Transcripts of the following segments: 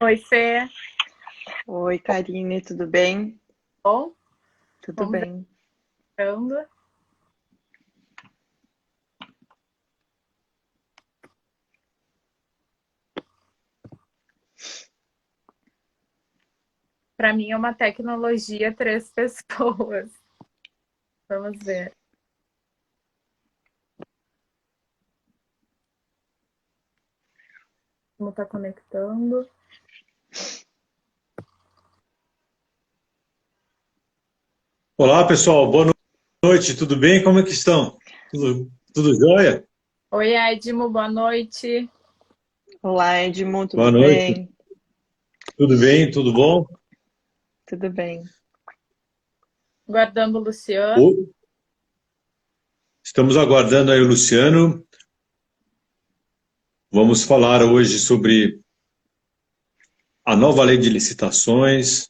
Oi, Fê. Oi, Karine, tudo bem? Bom, Tudo vamos bem. entrando. Para mim é uma tecnologia três pessoas. Vamos ver. Como está conectando. Olá, pessoal. Boa noite. Tudo bem? Como é que estão? Tudo jóia? Oi, Edmo, boa noite. Olá, Edmo, Boa tudo noite. bem? Tudo bem? Tudo bom? Tudo bem. Guardando o Luciano. Ô, estamos aguardando aí o Luciano. Vamos falar hoje sobre a nova lei de licitações,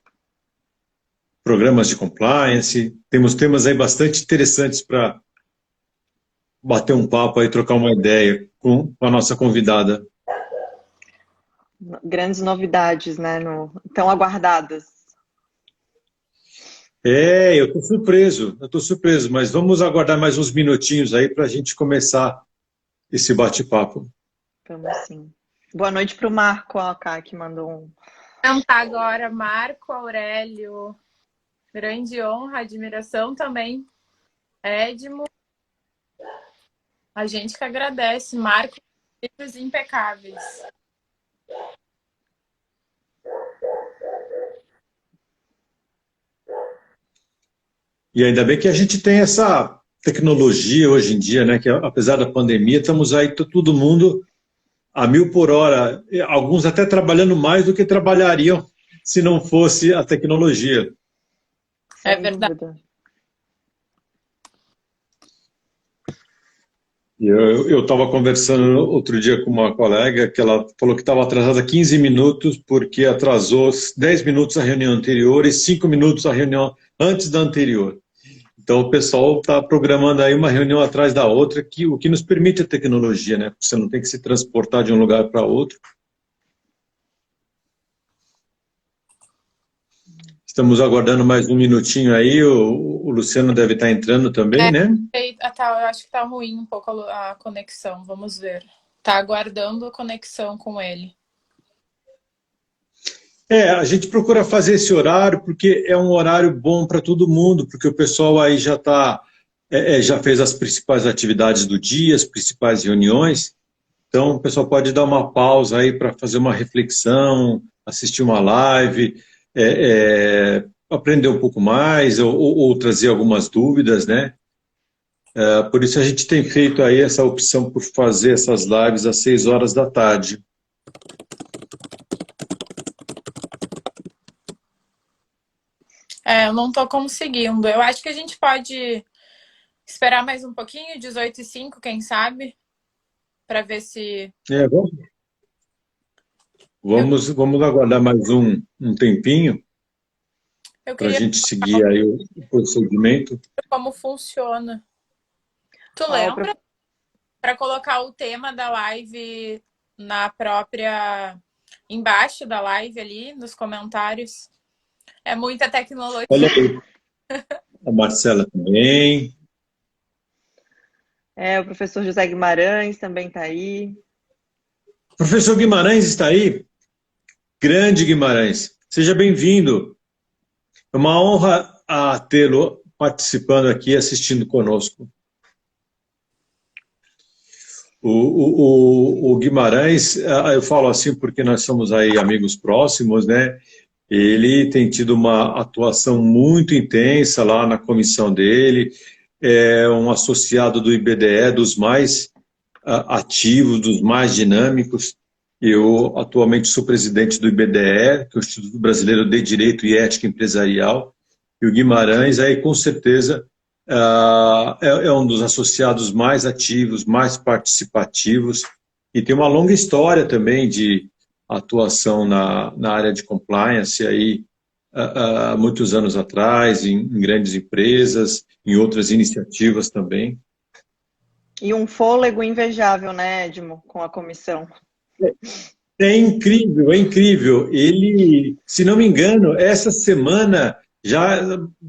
programas de compliance. Temos temas aí bastante interessantes para bater um papo aí, trocar uma ideia com a nossa convidada. Grandes novidades, né? Tão aguardadas. Eu estou surpreso, mas vamos aguardar mais uns minutinhos aí para a gente começar esse bate-papo. Vamos sim. Boa noite para o Marco, ó, cá, que mandou um. Tá agora, Marco Aurélio. Grande honra, admiração também. Edmo. A gente que agradece. Marco, livros impecáveis. E ainda bem que a gente tem essa tecnologia hoje em dia, né? Que apesar da pandemia, estamos aí todo mundo a 1.000 por hora, alguns até trabalhando mais do que trabalhariam se não fosse a tecnologia. É Sem verdade. dúvida. Eu estava conversando outro dia com uma colega que ela falou que estava atrasada 15 minutos porque atrasou 10 minutos a reunião anterior e 5 minutos a reunião antes da anterior. Então, o pessoal está programando aí uma reunião atrás da outra, o que nos permite a tecnologia, né? Porque você não tem que se transportar de um lugar para outro. Estamos aguardando mais um minutinho aí, o Luciano deve estar entrando também, né? Eu acho que tá ruim um pouco a conexão, vamos ver. Tá aguardando a conexão com ele. A gente procura fazer esse horário porque é um horário bom para todo mundo, porque o pessoal aí já fez as principais atividades do dia, as principais reuniões. Então, o pessoal pode dar uma pausa aí para fazer uma reflexão, assistir uma live, aprender um pouco mais ou trazer algumas dúvidas, né? Por isso a gente tem feito aí essa opção por fazer essas lives às 6 horas da tarde. Eu não tô conseguindo. Eu acho que a gente pode esperar mais um pouquinho, 18h05, quem sabe? Para ver se. Vamos aguardar mais um tempinho Eu para a queria gente seguir aí o procedimento. ver como funciona. Tu Ó, lembra? Para colocar o tema da live na própria. Embaixo da live ali, nos comentários. É muita tecnologia. Olha aí, a Marcela também. o professor José Guimarães também está aí. O professor Guimarães está aí? Grande Guimarães, seja bem-vindo. É uma honra tê-lo participando aqui, assistindo conosco. O Guimarães, eu falo assim porque nós somos aí amigos próximos, né? Ele tem tido uma atuação muito intensa lá na comissão dele, é um associado do IBDE, dos mais ativos, dos mais dinâmicos. Eu atualmente sou presidente do IBDE, que é o Instituto Brasileiro de Direito e Ética Empresarial, e o Guimarães aí com certeza é um dos associados mais ativos, mais participativos, e tem uma longa história também de atuação na área de compliance aí, há muitos anos atrás, em grandes empresas, em outras iniciativas também. E um fôlego invejável, né, Edmo, com a comissão. É incrível, é incrível. Ele, se não me engano, essa semana já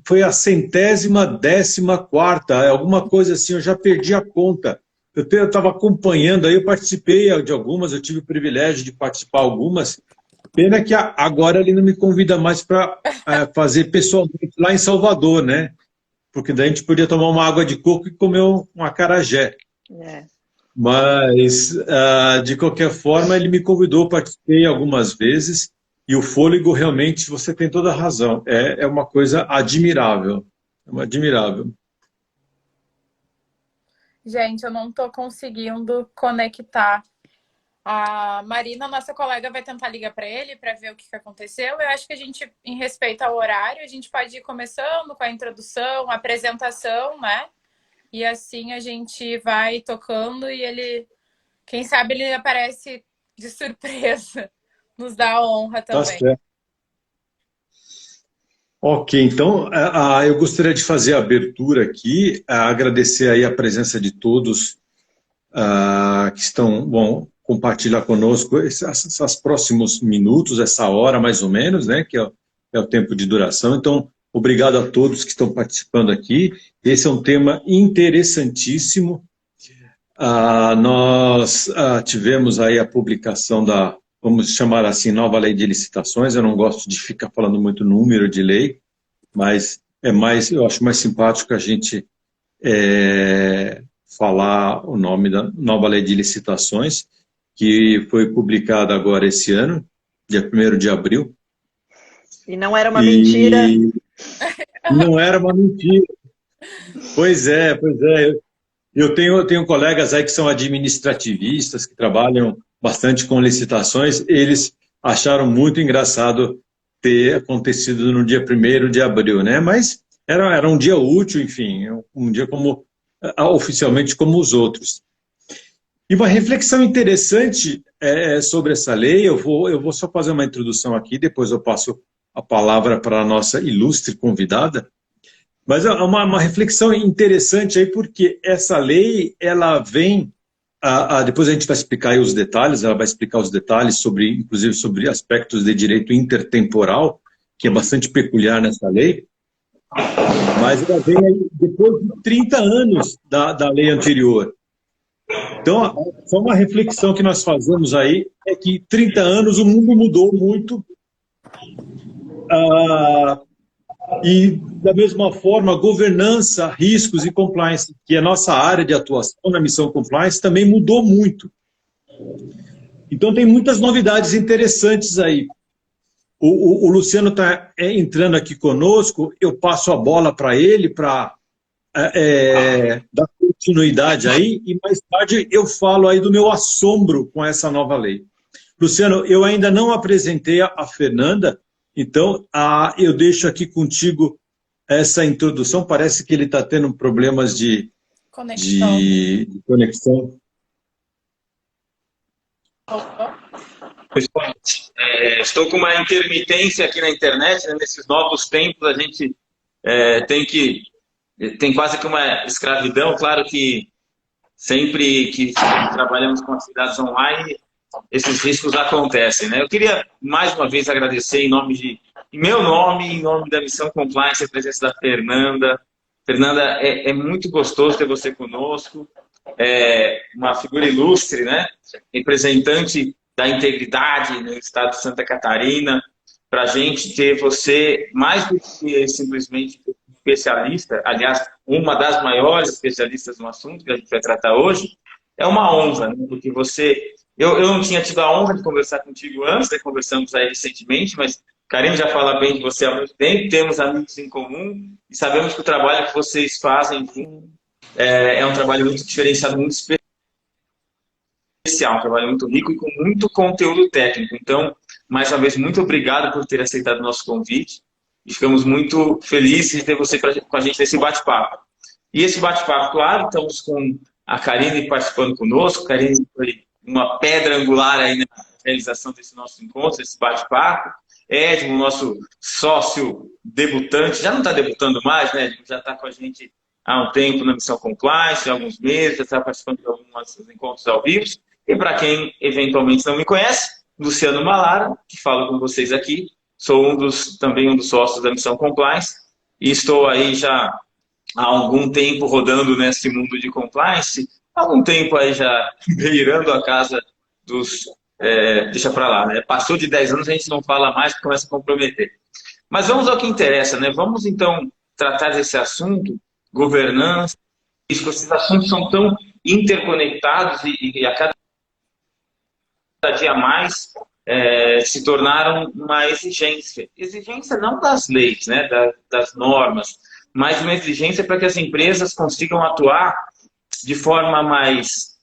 foi a 114ª, alguma coisa assim, eu já perdi a conta. Eu estava acompanhando, aí eu participei de algumas, eu tive o privilégio de participar algumas. Pena que agora ele não me convida mais para fazer pessoalmente lá em Salvador, né? Porque daí a gente podia tomar uma água de coco e comer um acarajé. É. Mas, de qualquer forma, ele me convidou, participei algumas vezes, e o fôlego realmente, você tem toda a razão, é uma coisa admirável. É uma admirável. Gente, eu não tô conseguindo conectar. A Marina, nossa colega, vai tentar ligar para ele para ver o que aconteceu. Eu acho que a gente, em respeito ao horário, a gente pode ir começando com a introdução, a apresentação, né? E assim a gente vai tocando e ele, quem sabe, ele aparece de surpresa. Nos dá a honra Tá também. certo. Ok, então eu gostaria de fazer a abertura aqui, agradecer aí a presença de todos que estão, bom, compartilhar conosco esses próximos minutos, essa hora mais ou menos, né, que é o tempo de duração. Então, obrigado a todos que estão participando aqui. Esse é um tema interessantíssimo. Nós tivemos aí a publicação da, vamos chamar assim, nova lei de licitações. Eu não gosto de ficar falando muito número de lei, mas eu acho mais simpático a gente falar o nome da nova lei de licitações, que foi publicada agora esse ano, dia 1º de abril. E não era uma mentira. Não era uma mentira. Pois é, pois é. Eu tenho colegas aí que são administrativistas, que trabalham bastante com licitações, eles acharam muito engraçado ter acontecido no dia 1º de abril, né? Mas era um dia útil, enfim, um dia como oficialmente como os outros. E uma reflexão interessante sobre essa lei, eu vou só fazer uma introdução aqui, depois eu passo a palavra para a nossa ilustre convidada, mas é uma reflexão interessante aí, porque essa lei, ela vem, depois a gente vai explicar aí os detalhes, ela vai explicar os detalhes, inclusive sobre aspectos de direito intertemporal, que é bastante peculiar nessa lei, mas ela vem aí depois de 30 anos da lei anterior. Então, só uma reflexão que nós fazemos aí é que 30 anos o mundo mudou muito, e da mesma forma, governança, riscos e compliance, que é a nossa área de atuação na missão compliance, também mudou muito. Então, tem muitas novidades interessantes aí. O Luciano está entrando aqui conosco, eu passo a bola para ele para dar continuidade aí, e mais tarde eu falo aí do meu assombro com essa nova lei. Luciano, eu ainda não apresentei a Fernanda, então eu deixo aqui contigo essa introdução. Parece que ele está tendo problemas de conexão. Estou com uma intermitência aqui na internet, né? Nesses novos tempos a gente tem quase que uma escravidão. Claro que sempre que trabalhamos com atividades online, esses riscos acontecem, né? Eu queria mais uma vez agradecer em meu nome, em nome da Missão Compliance, a presença da Fernanda. Fernanda, é muito gostoso ter você conosco, uma figura ilustre, né? Representante da integridade no estado de Santa Catarina. Para a gente ter você mais do que simplesmente especialista, aliás, uma das maiores especialistas no assunto que a gente vai tratar hoje, é uma honra, né? Porque eu não tinha tido a honra de conversar contigo antes, né? Conversamos aí recentemente, mas Karine já fala bem de você há muito tempo, temos amigos em comum e sabemos que o trabalho que vocês fazem, enfim, é um trabalho muito diferenciado, muito especial, um trabalho muito rico e com muito conteúdo técnico. Então, mais uma vez, muito obrigado por ter aceitado o nosso convite e ficamos muito felizes de ter você com a gente nesse bate-papo. E esse bate-papo, claro, estamos com a Karine participando conosco. A Karine foi uma pedra angular aí na realização desse nosso encontro, desse bate-papo. Edmo, nosso sócio debutante, já não está debutando mais, né? Edmo já está com a gente há um tempo na Missão Compliance, há alguns meses, já está participando de alguns encontros ao vivo. E para quem eventualmente não me conhece, Luciano Malara, que falo com vocês aqui. Sou também um dos sócios da Missão Compliance e estou aí já há algum tempo rodando nesse mundo de compliance, há algum tempo aí já beirando a casa dos... deixa para lá, né? Passou de 10 anos, a gente não fala mais, que começa a comprometer. Mas vamos ao que interessa, né? Vamos, então, tratar desse assunto, governança, esses assuntos são tão interconectados e a cada dia mais se tornaram uma exigência. Exigência não das leis, né? Das normas, mas uma exigência para que as empresas consigam atuar de forma mais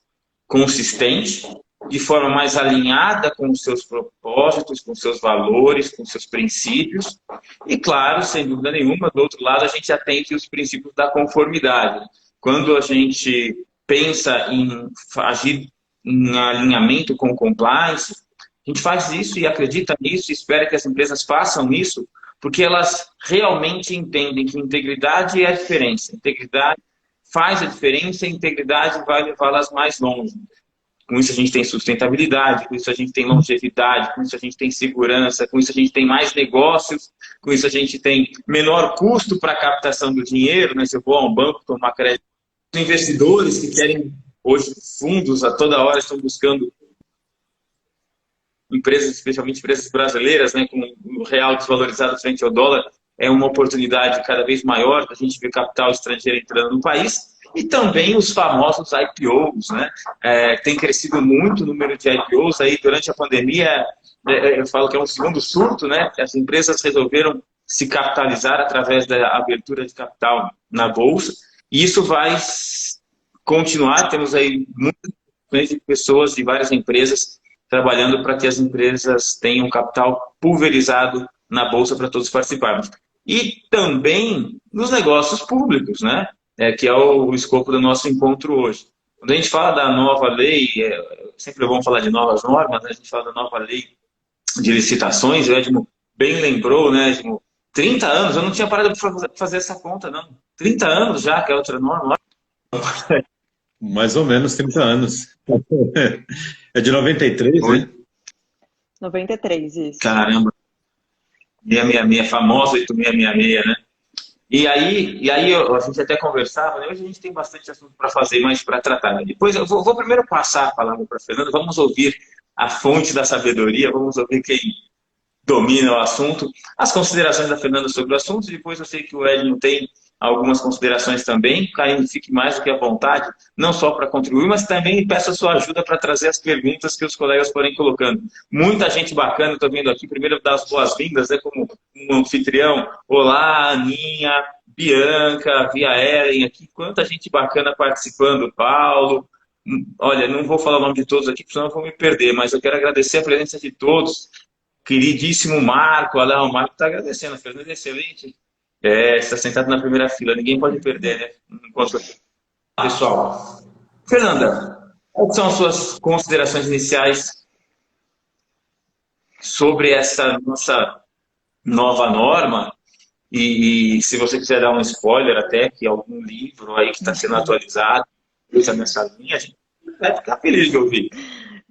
consistente, de forma mais alinhada com os seus propósitos, com os seus valores, com os seus princípios. E, claro, sem dúvida nenhuma, do outro lado, a gente atende os princípios da conformidade. Quando a gente pensa em agir em alinhamento com o compliance, a gente faz isso e acredita nisso e espera que as empresas façam isso, porque elas realmente entendem que integridade é a diferença. Integridade faz a diferença e integridade vai levá-las mais longe. Com isso a gente tem sustentabilidade, com isso a gente tem longevidade, com isso a gente tem segurança, com isso a gente tem mais negócios, com isso a gente tem menor custo para a captação do dinheiro, né? Se eu vou a um banco tomar crédito, os investidores que querem hoje fundos a toda hora estão buscando empresas, especialmente empresas brasileiras, né, com o real desvalorizado frente ao dólar, é uma oportunidade cada vez maior da gente ver capital estrangeiro entrando no país. E também os famosos IPOs, né? Tem crescido muito o número de IPOs aí durante a pandemia. Eu falo que é um segundo surto, né? As empresas resolveram se capitalizar através da abertura de capital na bolsa. E isso vai continuar. Temos aí muitas pessoas de várias empresas trabalhando para que as empresas tenham capital pulverizado na bolsa para todos participarmos. E também nos negócios públicos, né? Que é o escopo do nosso encontro hoje. Quando a gente fala da nova lei, sempre vamos falar de novas normas, né? A gente fala da nova lei de licitações, o Edmo bem lembrou, né, Edmo? 30 anos, eu não tinha parado para fazer essa conta, não. 30 anos já, que é outra norma. Mais ou menos 30 anos. É de 93, né? 93, isso. Caramba. 666, famosa 8666, né? E aí a gente até conversava, né? Hoje a gente tem bastante assunto para fazer, mas para tratar. Né? Depois eu vou primeiro passar a palavra para a Fernanda, vamos ouvir a fonte da sabedoria, vamos ouvir quem domina o assunto, as considerações da Fernanda sobre o assunto, depois eu sei que o Edno tem algumas considerações também, Caio, fique mais do que à vontade, não só para contribuir, mas também peço a sua ajuda para trazer as perguntas que os colegas forem colocando. Muita gente bacana, estou vendo aqui, primeiro dar as boas-vindas, né, como um anfitrião. Olá, Aninha, Bianca, Via Ellen, aqui, quanta gente bacana participando, Paulo. Olha, não vou falar o nome de todos aqui, senão eu vou me perder, mas eu quero agradecer a presença de todos. Queridíssimo Marco, olha lá, o Marco está agradecendo, a Fernanda é excelente. Está sentado na primeira fila, ninguém pode perder, né? Enquanto... Pessoal, Fernanda, quais são as suas considerações iniciais sobre essa nossa nova norma? E se você quiser dar um spoiler até, que algum livro aí que está sendo atualizado, usa nessa linha, a gente vai ficar feliz de ouvir.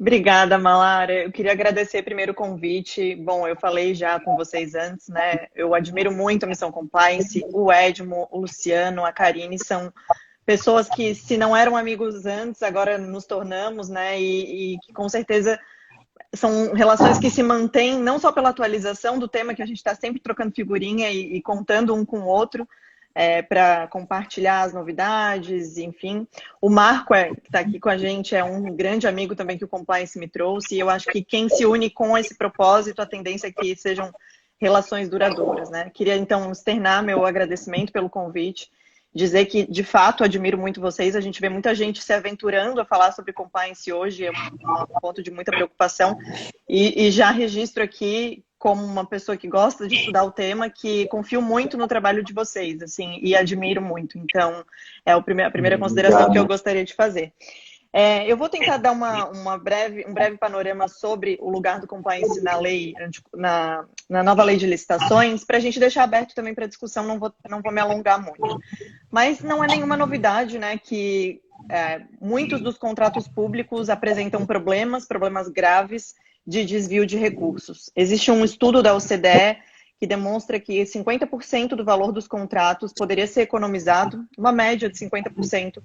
Obrigada, Malara. Eu queria agradecer primeiro o convite. Bom, eu falei já com vocês antes, né? Eu admiro muito a Missão Compliance, o Edmo, o Luciano, a Karine, são pessoas que, se não eram amigos antes, agora nos tornamos, né? E que com certeza são relações que se mantêm não só pela atualização do tema, que a gente está sempre trocando figurinha e contando um com o outro, para compartilhar as novidades, enfim. O Marco, que está aqui com a gente, é um grande amigo também que o Compliance me trouxe, e eu acho que quem se une com esse propósito, a tendência é que sejam relações duradouras, né? Queria, então, externar meu agradecimento pelo convite, dizer que, de fato, admiro muito vocês, a gente vê muita gente se aventurando a falar sobre Compliance hoje, é um ponto de muita preocupação, e já registro aqui, como uma pessoa que gosta de estudar o tema, que confio muito no trabalho de vocês, assim, e admiro muito. Então, é a primeira consideração que eu gostaria de fazer. Eu vou tentar dar um breve panorama sobre o lugar do compliance na lei, na nova lei de licitações, para a gente deixar aberto também para discussão, não vou me alongar muito. Mas não é nenhuma novidade, né, que muitos dos contratos públicos apresentam problemas graves, de desvio de recursos. Existe um estudo da OCDE que demonstra que 50% do valor dos contratos poderia ser economizado, uma média de 50%,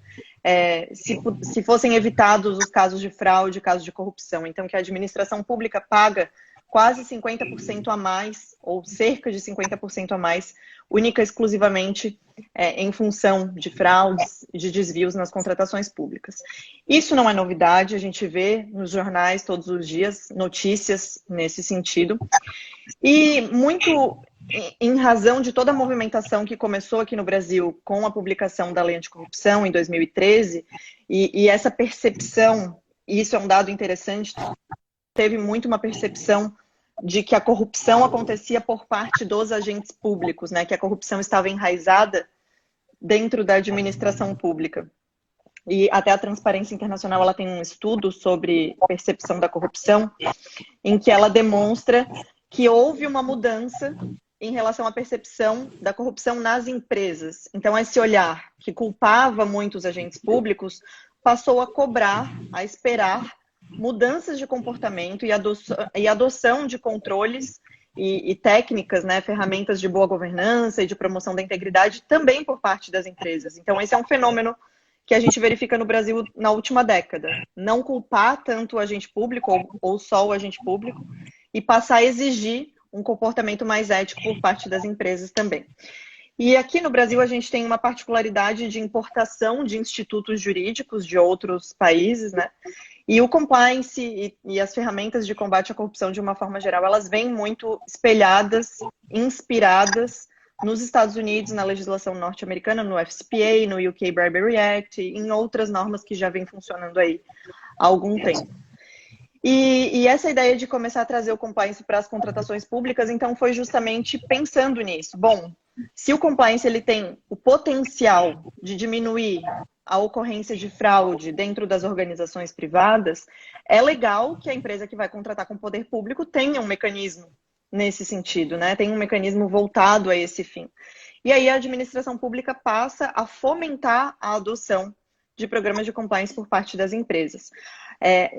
se fossem evitados os casos de fraude, casos de corrupção. Então, que a administração pública paga quase 50% a mais, ou cerca de 50% a mais, única e exclusivamente em função de fraudes e de desvios nas contratações públicas. Isso não é novidade, a gente vê nos jornais todos os dias notícias nesse sentido. E muito em razão de toda a movimentação que começou aqui no Brasil com a publicação da Lei Anticorrupção em 2013, e essa percepção, e isso é um dado interessante, teve muito uma percepção de que a corrupção acontecia por parte dos agentes públicos, né? Que a corrupção estava enraizada dentro da administração pública. E até a Transparência Internacional ela tem um estudo sobre percepção da corrupção, em que ela demonstra que houve uma mudança em relação à percepção da corrupção nas empresas. Então, esse olhar que culpava muito os agentes públicos passou a cobrar, a esperar mudanças de comportamento e adoção de controles e técnicas, né, ferramentas de boa governança e de promoção da integridade também por parte das empresas. Então, esse é um fenômeno que a gente verifica no Brasil na última década. Não culpar tanto o agente público ou só o agente público e passar a exigir um comportamento mais ético por parte das empresas também. E aqui no Brasil a gente tem uma particularidade de importação de institutos jurídicos de outros países, né? E o compliance e as ferramentas de combate à corrupção, de uma forma geral, elas vêm muito espelhadas, inspiradas nos Estados Unidos, na legislação norte-americana, no FCPA, no UK Bribery Act, e em outras normas que já vêm funcionando aí há algum tempo. E essa ideia de começar a trazer o compliance para as contratações públicas, então, foi justamente pensando nisso. Bom, se o compliance ele tem o potencial de diminuir a ocorrência de fraude dentro das organizações privadas, é legal que a empresa que vai contratar com o poder público tenha um mecanismo nesse sentido, né? Tem um mecanismo voltado a esse fim. E aí a administração pública passa a fomentar a adoção de programas de compliance por parte das empresas.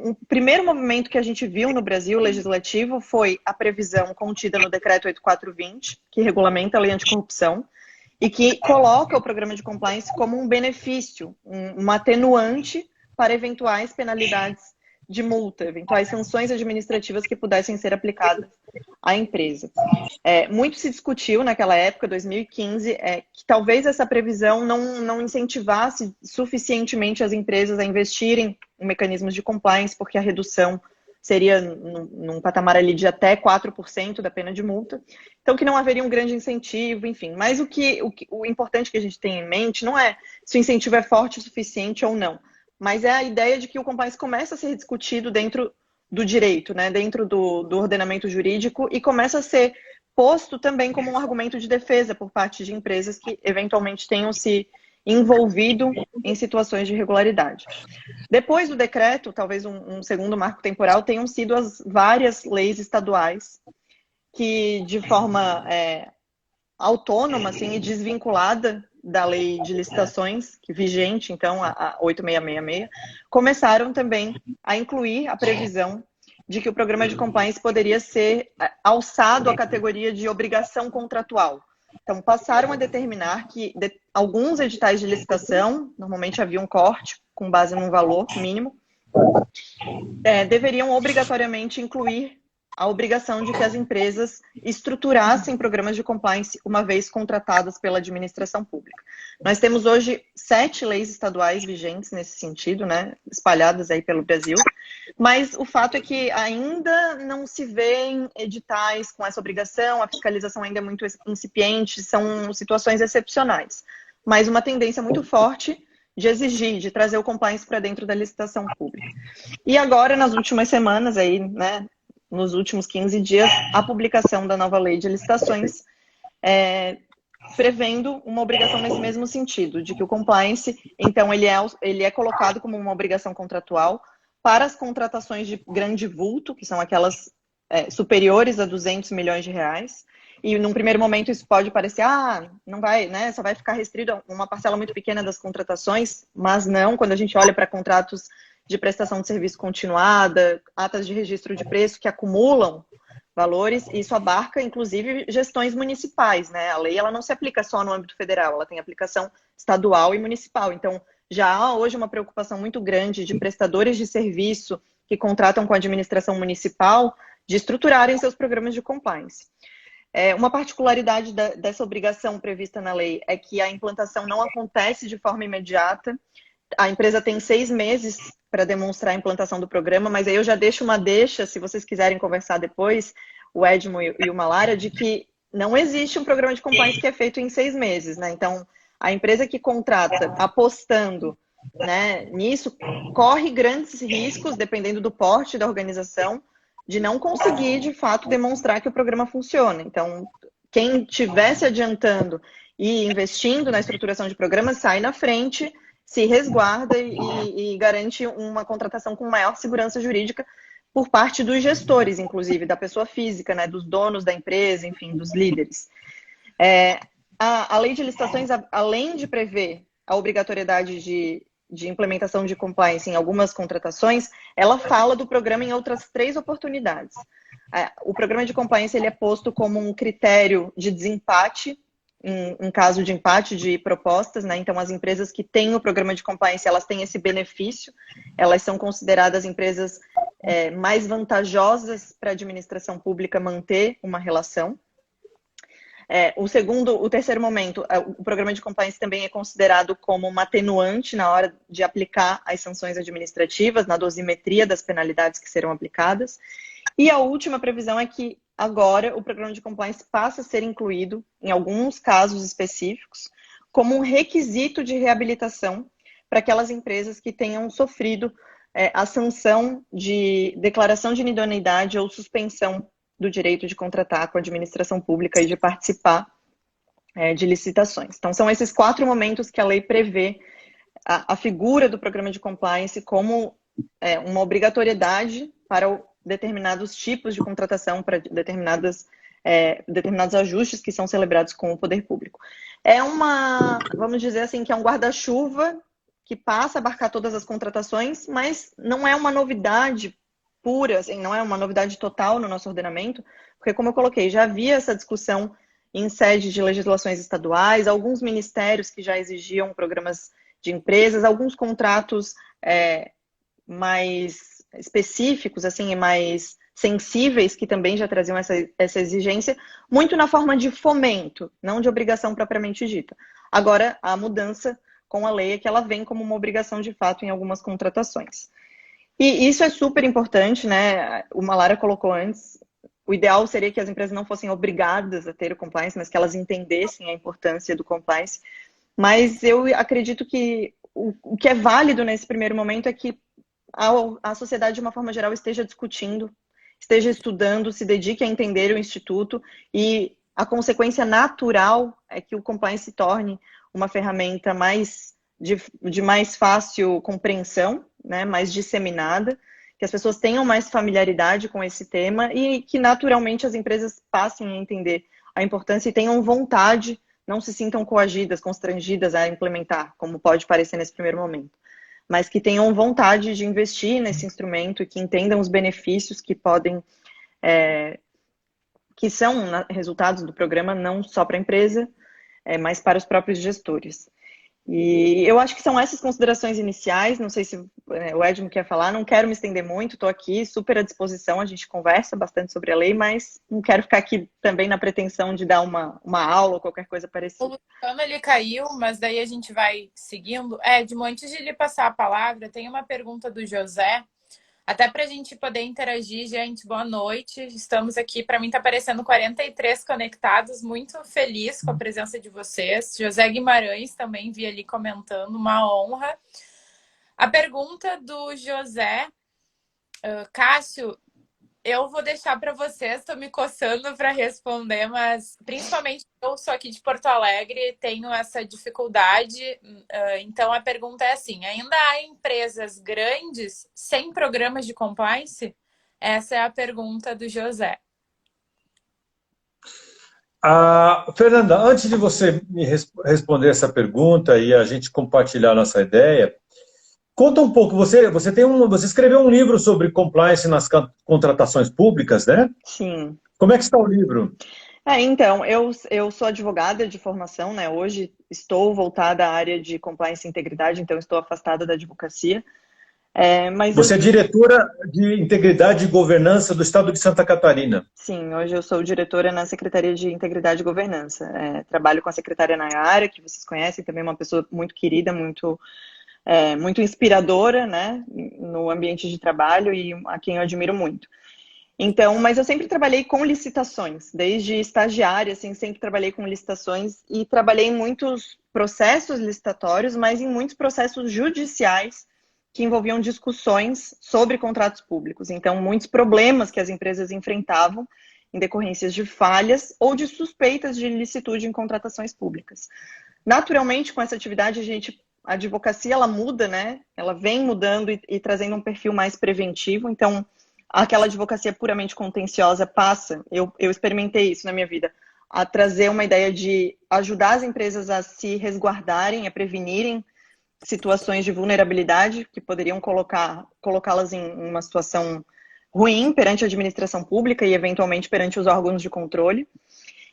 Um primeiro movimento que a gente viu no Brasil legislativo foi a previsão contida no Decreto 8420, que regulamenta a lei anticorrupção, e que coloca o programa de compliance como um benefício, um atenuante para eventuais penalidades de multa, eventuais sanções administrativas que pudessem ser aplicadas à empresa. Muito se discutiu naquela época, 2015, que talvez essa previsão não incentivasse suficientemente as empresas a investirem em mecanismos de compliance, porque a redução seria num patamar ali de até 4% da pena de multa. Então, que não haveria um grande incentivo, enfim. Mas o importante que a gente tem em mente não é se o incentivo é forte o suficiente ou não, mas é a ideia de que o compliance começa a ser discutido dentro do direito, né, dentro do ordenamento jurídico, e começa a ser posto também como um argumento de defesa por parte de empresas que eventualmente tenham se envolvido em situações de irregularidade. Depois do decreto, talvez um segundo marco temporal, tenham sido as várias leis estaduais que, de forma autônoma assim, e desvinculada da lei de licitações, que vigente, então, a 8666, começaram também a incluir a previsão de que o programa de compliance poderia ser alçado à categoria de obrigação contratual. Então, passaram a determinar que alguns editais de licitação, normalmente havia um corte com base num valor mínimo, deveriam obrigatoriamente incluir a obrigação de que as empresas estruturassem programas de compliance uma vez contratadas pela administração pública. Nós temos hoje 7 leis estaduais vigentes nesse sentido, né, espalhadas aí pelo Brasil, mas o fato é que ainda não se vê em editais com essa obrigação, a fiscalização ainda é muito incipiente, são situações excepcionais, mas uma tendência muito forte de exigir, de trazer o compliance para dentro da licitação pública. E agora, nas últimas semanas aí, né, nos últimos 15 dias, a publicação da nova lei de licitações, prevendo uma obrigação nesse mesmo sentido, de que o compliance, então, ele é colocado como uma obrigação contratual para as contratações de grande vulto, que são aquelas superiores a 200 milhões de reais, e num primeiro momento isso pode parecer, não vai, né, só vai ficar restrito a uma parcela muito pequena das contratações, mas não, quando a gente olha para contratos de prestação de serviço continuada, atas de registro de preço que acumulam valores. Isso abarca, inclusive, gestões municipais, né? A lei ela não se aplica só no âmbito federal, ela tem aplicação estadual e municipal. Então, já há hoje uma preocupação muito grande de prestadores de serviço que contratam com a administração municipal de estruturarem seus programas de compliance. Uma particularidade dessa obrigação prevista na lei é que a implantação não acontece de forma imediata. A empresa tem 6 meses para demonstrar a implantação do programa, mas aí eu já deixo uma deixa, se vocês quiserem conversar depois, o Edmo e o Malara, de que não existe um programa de compliance que é feito em 6 meses, né? Então, a empresa que contrata apostando, né, nisso, corre grandes riscos, dependendo do porte da organização, de não conseguir, de fato, demonstrar que o programa funciona. Então, quem estiver se adiantando e investindo na estruturação de programas, sai na frente, se resguarda e garante uma contratação com maior segurança jurídica por parte dos gestores, inclusive, da pessoa física, né, dos donos da empresa, enfim, dos líderes. A lei de licitações, além de prever a obrigatoriedade de implementação de compliance em algumas contratações, ela fala do programa em outras 3 oportunidades. O programa de compliance ele é posto como um critério de desempate em caso de empate de propostas, né? Então, as empresas que têm o programa de compliance, elas têm esse benefício, elas são consideradas empresas mais vantajosas para a administração pública manter uma relação. O terceiro momento, o programa de compliance também é considerado como uma atenuante na hora de aplicar as sanções administrativas, na dosimetria das penalidades que serão aplicadas. E a última previsão é que agora o programa de compliance passa a ser incluído, em alguns casos específicos, como um requisito de reabilitação para aquelas empresas que tenham sofrido a sanção de declaração de inidoneidade ou suspensão do direito de contratar com a administração pública e de participar de licitações. Então, são esses 4 momentos que a lei prevê a figura do programa de compliance como uma obrigatoriedade para determinados tipos de contratação, para determinados ajustes que são celebrados com o poder público. Vamos dizer assim, que é um guarda-chuva que passa a abarcar todas as contratações, mas não é uma novidade pura, assim, não é uma novidade total no nosso ordenamento, porque, como eu coloquei, já havia essa discussão em sede de legislações estaduais, alguns ministérios que já exigiam programas de empresas, alguns contratos mais específicos, assim, e mais sensíveis, que também já traziam essa exigência, muito na forma de fomento, não de obrigação propriamente dita. Agora, a mudança com a lei é que ela vem como uma obrigação de fato em algumas contratações. E isso é super importante, né? O Malara colocou antes, o ideal seria que as empresas não fossem obrigadas a ter o compliance, mas que elas entendessem a importância do compliance. Mas eu acredito que o que é válido nesse primeiro momento é que a sociedade, de uma forma geral, esteja discutindo, esteja estudando, se dedique a entender o Instituto, e a consequência natural é que o compliance se torne uma ferramenta de mais fácil compreensão, né, mais disseminada, que as pessoas tenham mais familiaridade com esse tema e que, naturalmente, as empresas passem a entender a importância e tenham vontade, não se sintam coagidas, constrangidas a implementar, como pode parecer nesse primeiro momento, mas que tenham vontade de investir nesse instrumento e que entendam os benefícios que podem, que são resultados do programa, não só para a empresa, mas para os próprios gestores. E eu acho que são essas considerações iniciais, não sei se o Edmo quer falar, não quero me estender muito, estou aqui super à disposição, a gente conversa bastante sobre a lei, mas não quero ficar aqui também na pretensão de dar uma aula ou qualquer coisa parecida. O Luciano, ele caiu, mas daí a gente vai seguindo. Edmo, antes de lhe passar a palavra, tem uma pergunta do José, até para a gente poder interagir, gente, boa noite. Estamos aqui, para mim está aparecendo 43 conectados, muito feliz com a presença de vocês. José Guimarães também vi ali comentando, uma honra. A pergunta do José, Cássio, eu vou deixar para vocês, estou me coçando para responder, mas principalmente eu sou aqui de Porto Alegre, tenho essa dificuldade, então a pergunta é assim, ainda há empresas grandes sem programas de compliance? Essa é a pergunta do José. Fernanda, antes de você me responder essa pergunta e a gente compartilhar nossa ideia, Conta um pouco, você escreveu um livro sobre compliance nas contratações públicas, né? Sim. Como é que está o livro? Então, eu sou advogada de formação, né? Hoje estou voltada à área de compliance e integridade, então estou afastada da advocacia. Mas Você é diretora de Integridade e Governança do Estado de Santa Catarina. Sim, hoje eu sou diretora na Secretaria de Integridade e Governança. Trabalho com a secretária Nayara, que vocês conhecem, também uma pessoa muito querida, muito inspiradora, né, no ambiente de trabalho e a quem eu admiro muito. Então, mas eu sempre trabalhei com licitações, desde estagiária, assim, sempre trabalhei com licitações e trabalhei em muitos processos licitatórios, mas em muitos processos judiciais que envolviam discussões sobre contratos públicos. Então, muitos problemas que as empresas enfrentavam em decorrências de falhas ou de suspeitas de ilicitude em contratações públicas. Naturalmente, com essa atividade, a advocacia, ela muda, né? Ela vem mudando e trazendo um perfil mais preventivo. Então, aquela advocacia puramente contenciosa passa, eu experimentei isso na minha vida, a trazer uma ideia de ajudar as empresas a se resguardarem, a prevenirem situações de vulnerabilidade que poderiam colocá-las em uma situação ruim perante a administração pública e, eventualmente, perante os órgãos de controle.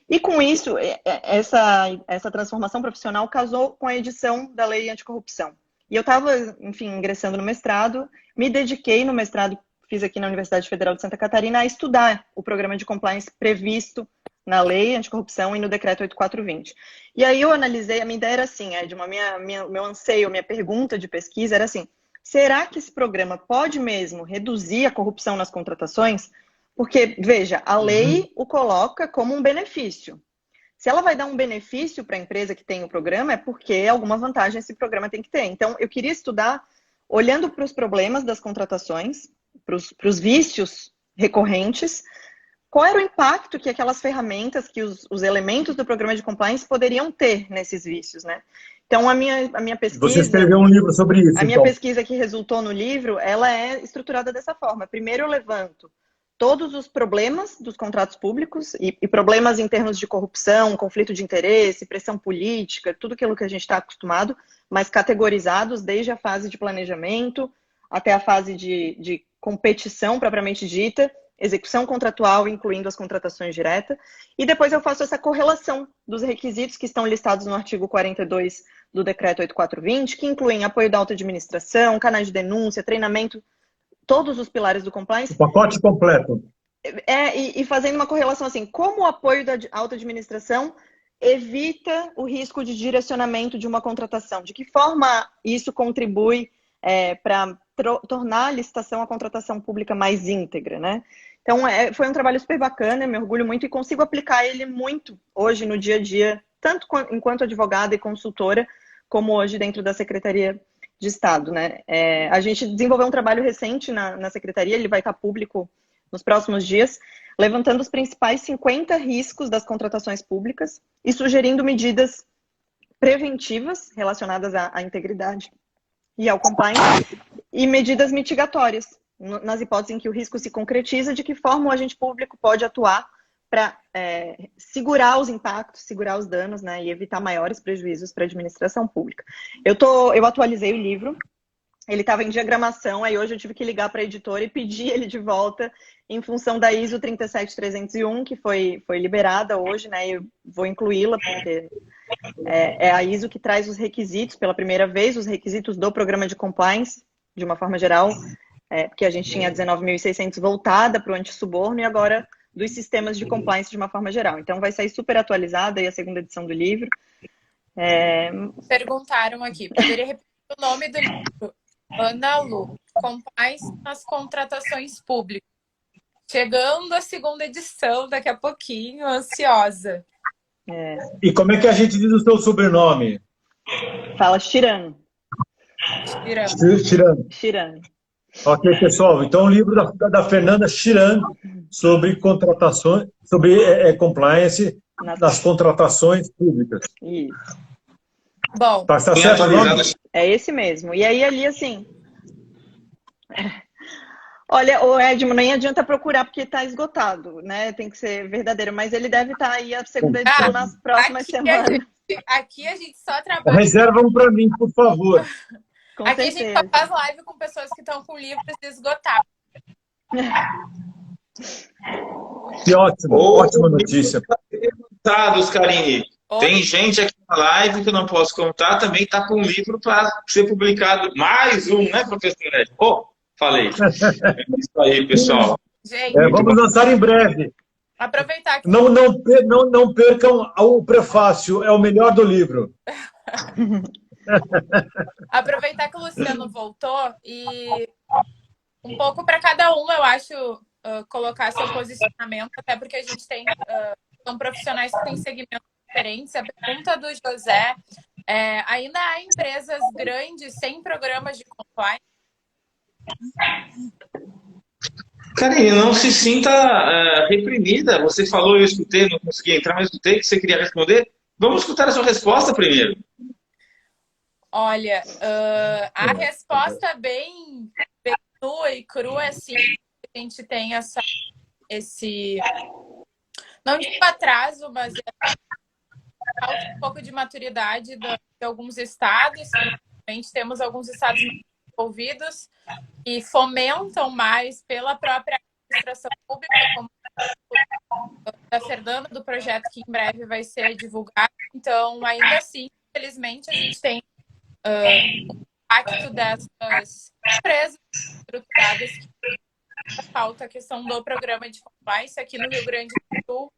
E, com isso, essa transformação profissional casou com a edição da Lei Anticorrupção. E eu estava, enfim, ingressando no mestrado, me dediquei no mestrado, fiz aqui na Universidade Federal de Santa Catarina, a estudar o programa de compliance previsto na Lei Anticorrupção e no Decreto 8420. E aí eu analisei, a minha ideia era assim, Edma, meu anseio, minha pergunta de pesquisa era assim, será que esse programa pode mesmo reduzir a corrupção nas contratações? Porque, veja, a lei o coloca como um benefício. Se ela vai dar um benefício para a empresa que tem o programa, é porque alguma vantagem esse programa tem que ter. Então, eu queria estudar, olhando para os problemas das contratações, para os vícios recorrentes, qual era o impacto que aquelas ferramentas, que os elementos do programa de compliance poderiam ter nesses vícios, né? Então, a minha pesquisa... Você escreveu um livro sobre isso, A minha pesquisa que resultou no livro, ela é estruturada dessa forma. Primeiro, eu levanto todos os problemas dos contratos públicos e problemas em termos de corrupção, conflito de interesse, pressão política, tudo aquilo que a gente está acostumado, mas categorizados desde a fase de planejamento até a fase de competição propriamente dita, execução contratual, incluindo as contratações diretas, e depois eu faço essa correlação dos requisitos que estão listados no artigo 42 do Decreto 8420, que incluem apoio da alta administração, canais de denúncia, treinamento, todos os pilares do compliance. O pacote completo. E fazendo uma correlação assim, como o apoio da alta administração evita o risco de direcionamento de uma contratação? De que forma isso contribui para tornar a licitação, a contratação pública mais íntegra, né? Então, foi um trabalho super bacana, me orgulho muito e consigo aplicar ele muito hoje no dia a dia, tanto enquanto advogada e consultora, como hoje dentro da Secretaria de Estado, né? A gente desenvolveu um trabalho recente na Secretaria, ele vai estar público nos próximos dias, levantando os principais 50 riscos das contratações públicas e sugerindo medidas preventivas relacionadas à integridade e ao compliance e medidas mitigatórias, nas hipóteses em que o risco se concretiza, de que forma o agente público pode atuar para segurar os impactos, segurar os danos, né, e evitar maiores prejuízos para a administração pública. Eu atualizei o livro, ele estava em diagramação, aí hoje eu tive que ligar para a editora e pedir ele de volta em função da ISO 37301, que foi liberada hoje, né, e eu vou incluí-la, porque é a ISO que traz os requisitos, pela primeira vez, os requisitos do programa de compliance, de uma forma geral, porque a gente tinha 19.600 voltada para o antissuborno e agora dos sistemas de compliance de uma forma geral. Então, vai sair super atualizada aí a segunda edição do livro. Perguntaram aqui, poderia repetir o nome do livro? Ana Lu, Compliance nas Contratações Públicas. Chegando a segunda edição, daqui a pouquinho, ansiosa. E como é que a gente diz o seu sobrenome? Fala Chiran. Chiran. Ok, pessoal. Então, o livro da Fernanda Chiran sobre contratações, sobre compliance nas contratações públicas. Isso. Bom, tá certo o nome? É esse mesmo. E aí, ali, assim... Olha, o Edmo, nem adianta procurar porque está esgotado, né? Tem que ser verdadeiro. Mas ele deve estar aí a segunda edição nas próximas semanas. Aqui a gente só trabalha... Reserva um para mim, por favor. Com Aqui a gente certeza. só faz live com pessoas que estão com livros esgotados. Que ótimo, ótima notícia. Dados, Karine. Tem gente aqui na live que eu não posso contar, também está com um livro para ser publicado. Mais um, né, professor Ed? Falei. É isso aí, pessoal. Gente, Vamos lançar em breve. aproveitar que Não percam o prefácio, é o melhor do livro. aproveitar que o Luciano voltou e um pouco para cada um, eu acho, colocar seu posicionamento, até porque a gente tem são profissionais que têm segmentos diferentes. A pergunta do José ainda há empresas grandes sem programas de compliance? Karine, não se sinta reprimida. Você falou, eu escutei, não consegui entrar, mas escutei que você queria responder. Vamos escutar a sua resposta primeiro. Olha, a resposta bem nua e crua é sim. A gente tem esse... Não digo atraso, mas falta um pouco de maturidade de alguns estados. Realmente temos alguns estados envolvidos e fomentam mais pela própria administração pública, como a Fernanda, do projeto que em breve vai ser divulgado. Então, ainda assim, infelizmente, a gente tem o impacto dessas empresas estruturadas que falta a questão do programa de compliance. Aqui no Rio Grande do Sul,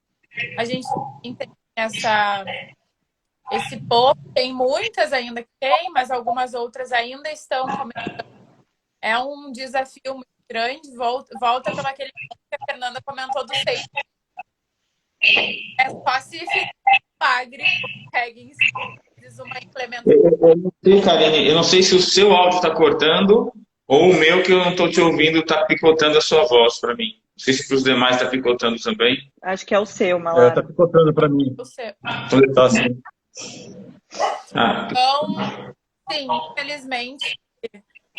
a gente tem esse pouco, tem muitas ainda que tem, mas algumas outras ainda estão começando. É um desafio muito grande, volta pelo aquele ponto que a Fernanda comentou do 6. É só se fizer milagre, conseguem uma implementação. Eu não sei, Karine, eu não sei se o seu áudio está cortando ou o meu, que eu não estou te ouvindo, está picotando a sua voz para mim. Não sei se para os demais está picotando também. Acho que é o seu, Malara. Está picotando para mim. O seu. Tá, assim. Então, sim, infelizmente,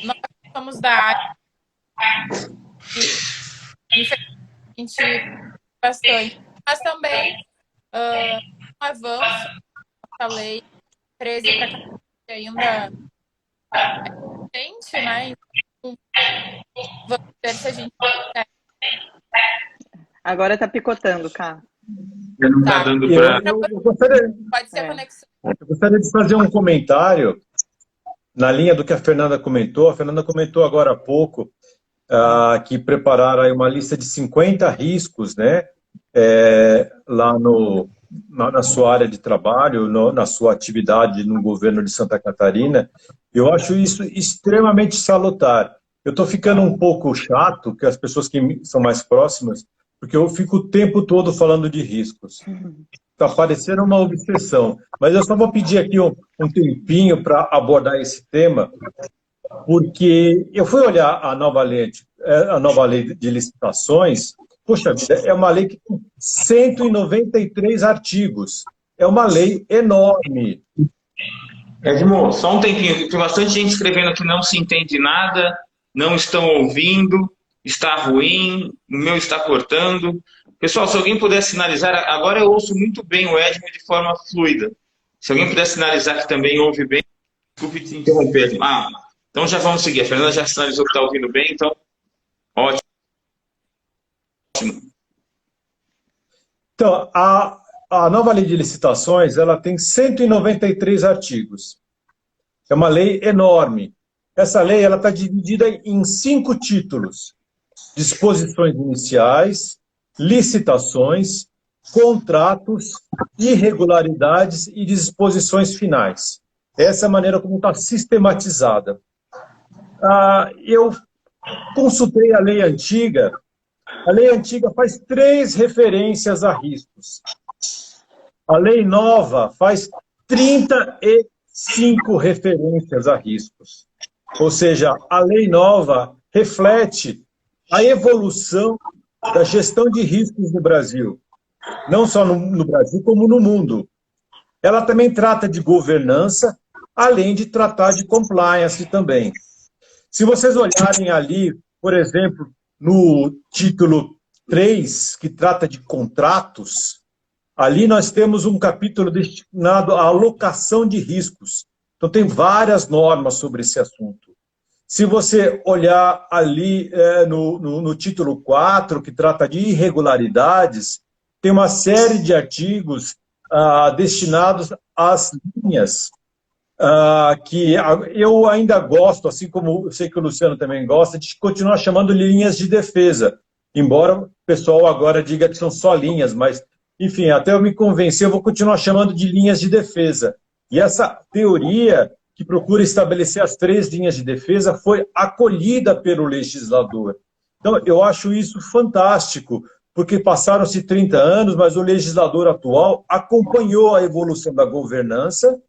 nós somos da área. Infelizmente, bastante. Mas também um avanço da lei 13 para 14 ainda é recente, né? Então, vamos ver se a gente consegue. Agora está picotando, Cá. Não está dando para... Pode ser a conexão. Eu gostaria de fazer um comentário na linha do que a Fernanda comentou. A Fernanda comentou agora há pouco que prepararam aí uma lista de 50 riscos, né, lá na sua área de trabalho, na sua atividade no governo de Santa Catarina. Eu acho isso extremamente salutar. Eu estou ficando um pouco chato, que as pessoas que são mais próximas, porque eu fico o tempo todo falando de riscos. Está parecendo uma obsessão. Mas eu só vou pedir aqui um tempinho para abordar esse tema, porque eu fui olhar a nova lei de licitações. Poxa vida, é uma lei que tem 193 artigos. É uma lei enorme. Edmo, só um tempinho. Tem bastante gente escrevendo que não se entende nada, não estão ouvindo, está ruim, o meu está cortando. Pessoal, se alguém puder sinalizar, agora eu ouço muito bem o Edmo de forma fluida. Se alguém puder sinalizar que também ouve bem, desculpe te interromper. Então já vamos seguir. A Fernanda já sinalizou que está ouvindo bem, então ótimo. Então, a nova lei de licitações, ela tem 193 artigos. É uma lei enorme. Essa lei está dividida em 5 títulos: disposições iniciais, licitações, contratos, irregularidades e disposições finais. Essa é a maneira como está sistematizada. Eu consultei a lei antiga. A lei antiga faz 3 referências a riscos. A lei nova faz 35 referências a riscos. Ou seja, a lei nova reflete a evolução da gestão de riscos no Brasil. Não só no Brasil, como no mundo. Ela também trata de governança, além de tratar de compliance também. Se vocês olharem ali, por exemplo, no título 3, que trata de contratos, ali nós temos um capítulo destinado à alocação de riscos. Então, tem várias normas sobre esse assunto. Se você olhar ali no título 4, que trata de irregularidades, tem uma série de artigos destinados às linhas, que eu ainda gosto, assim como eu sei que o Luciano também gosta, de continuar chamando linhas de defesa, embora o pessoal agora diga que são só linhas, mas, enfim, até eu me convencer, eu vou continuar chamando de linhas de defesa. E essa teoria que procura estabelecer as 3 linhas de defesa foi acolhida pelo legislador. Então, eu acho isso fantástico, porque passaram-se 30 anos, mas o legislador atual acompanhou a evolução da governança,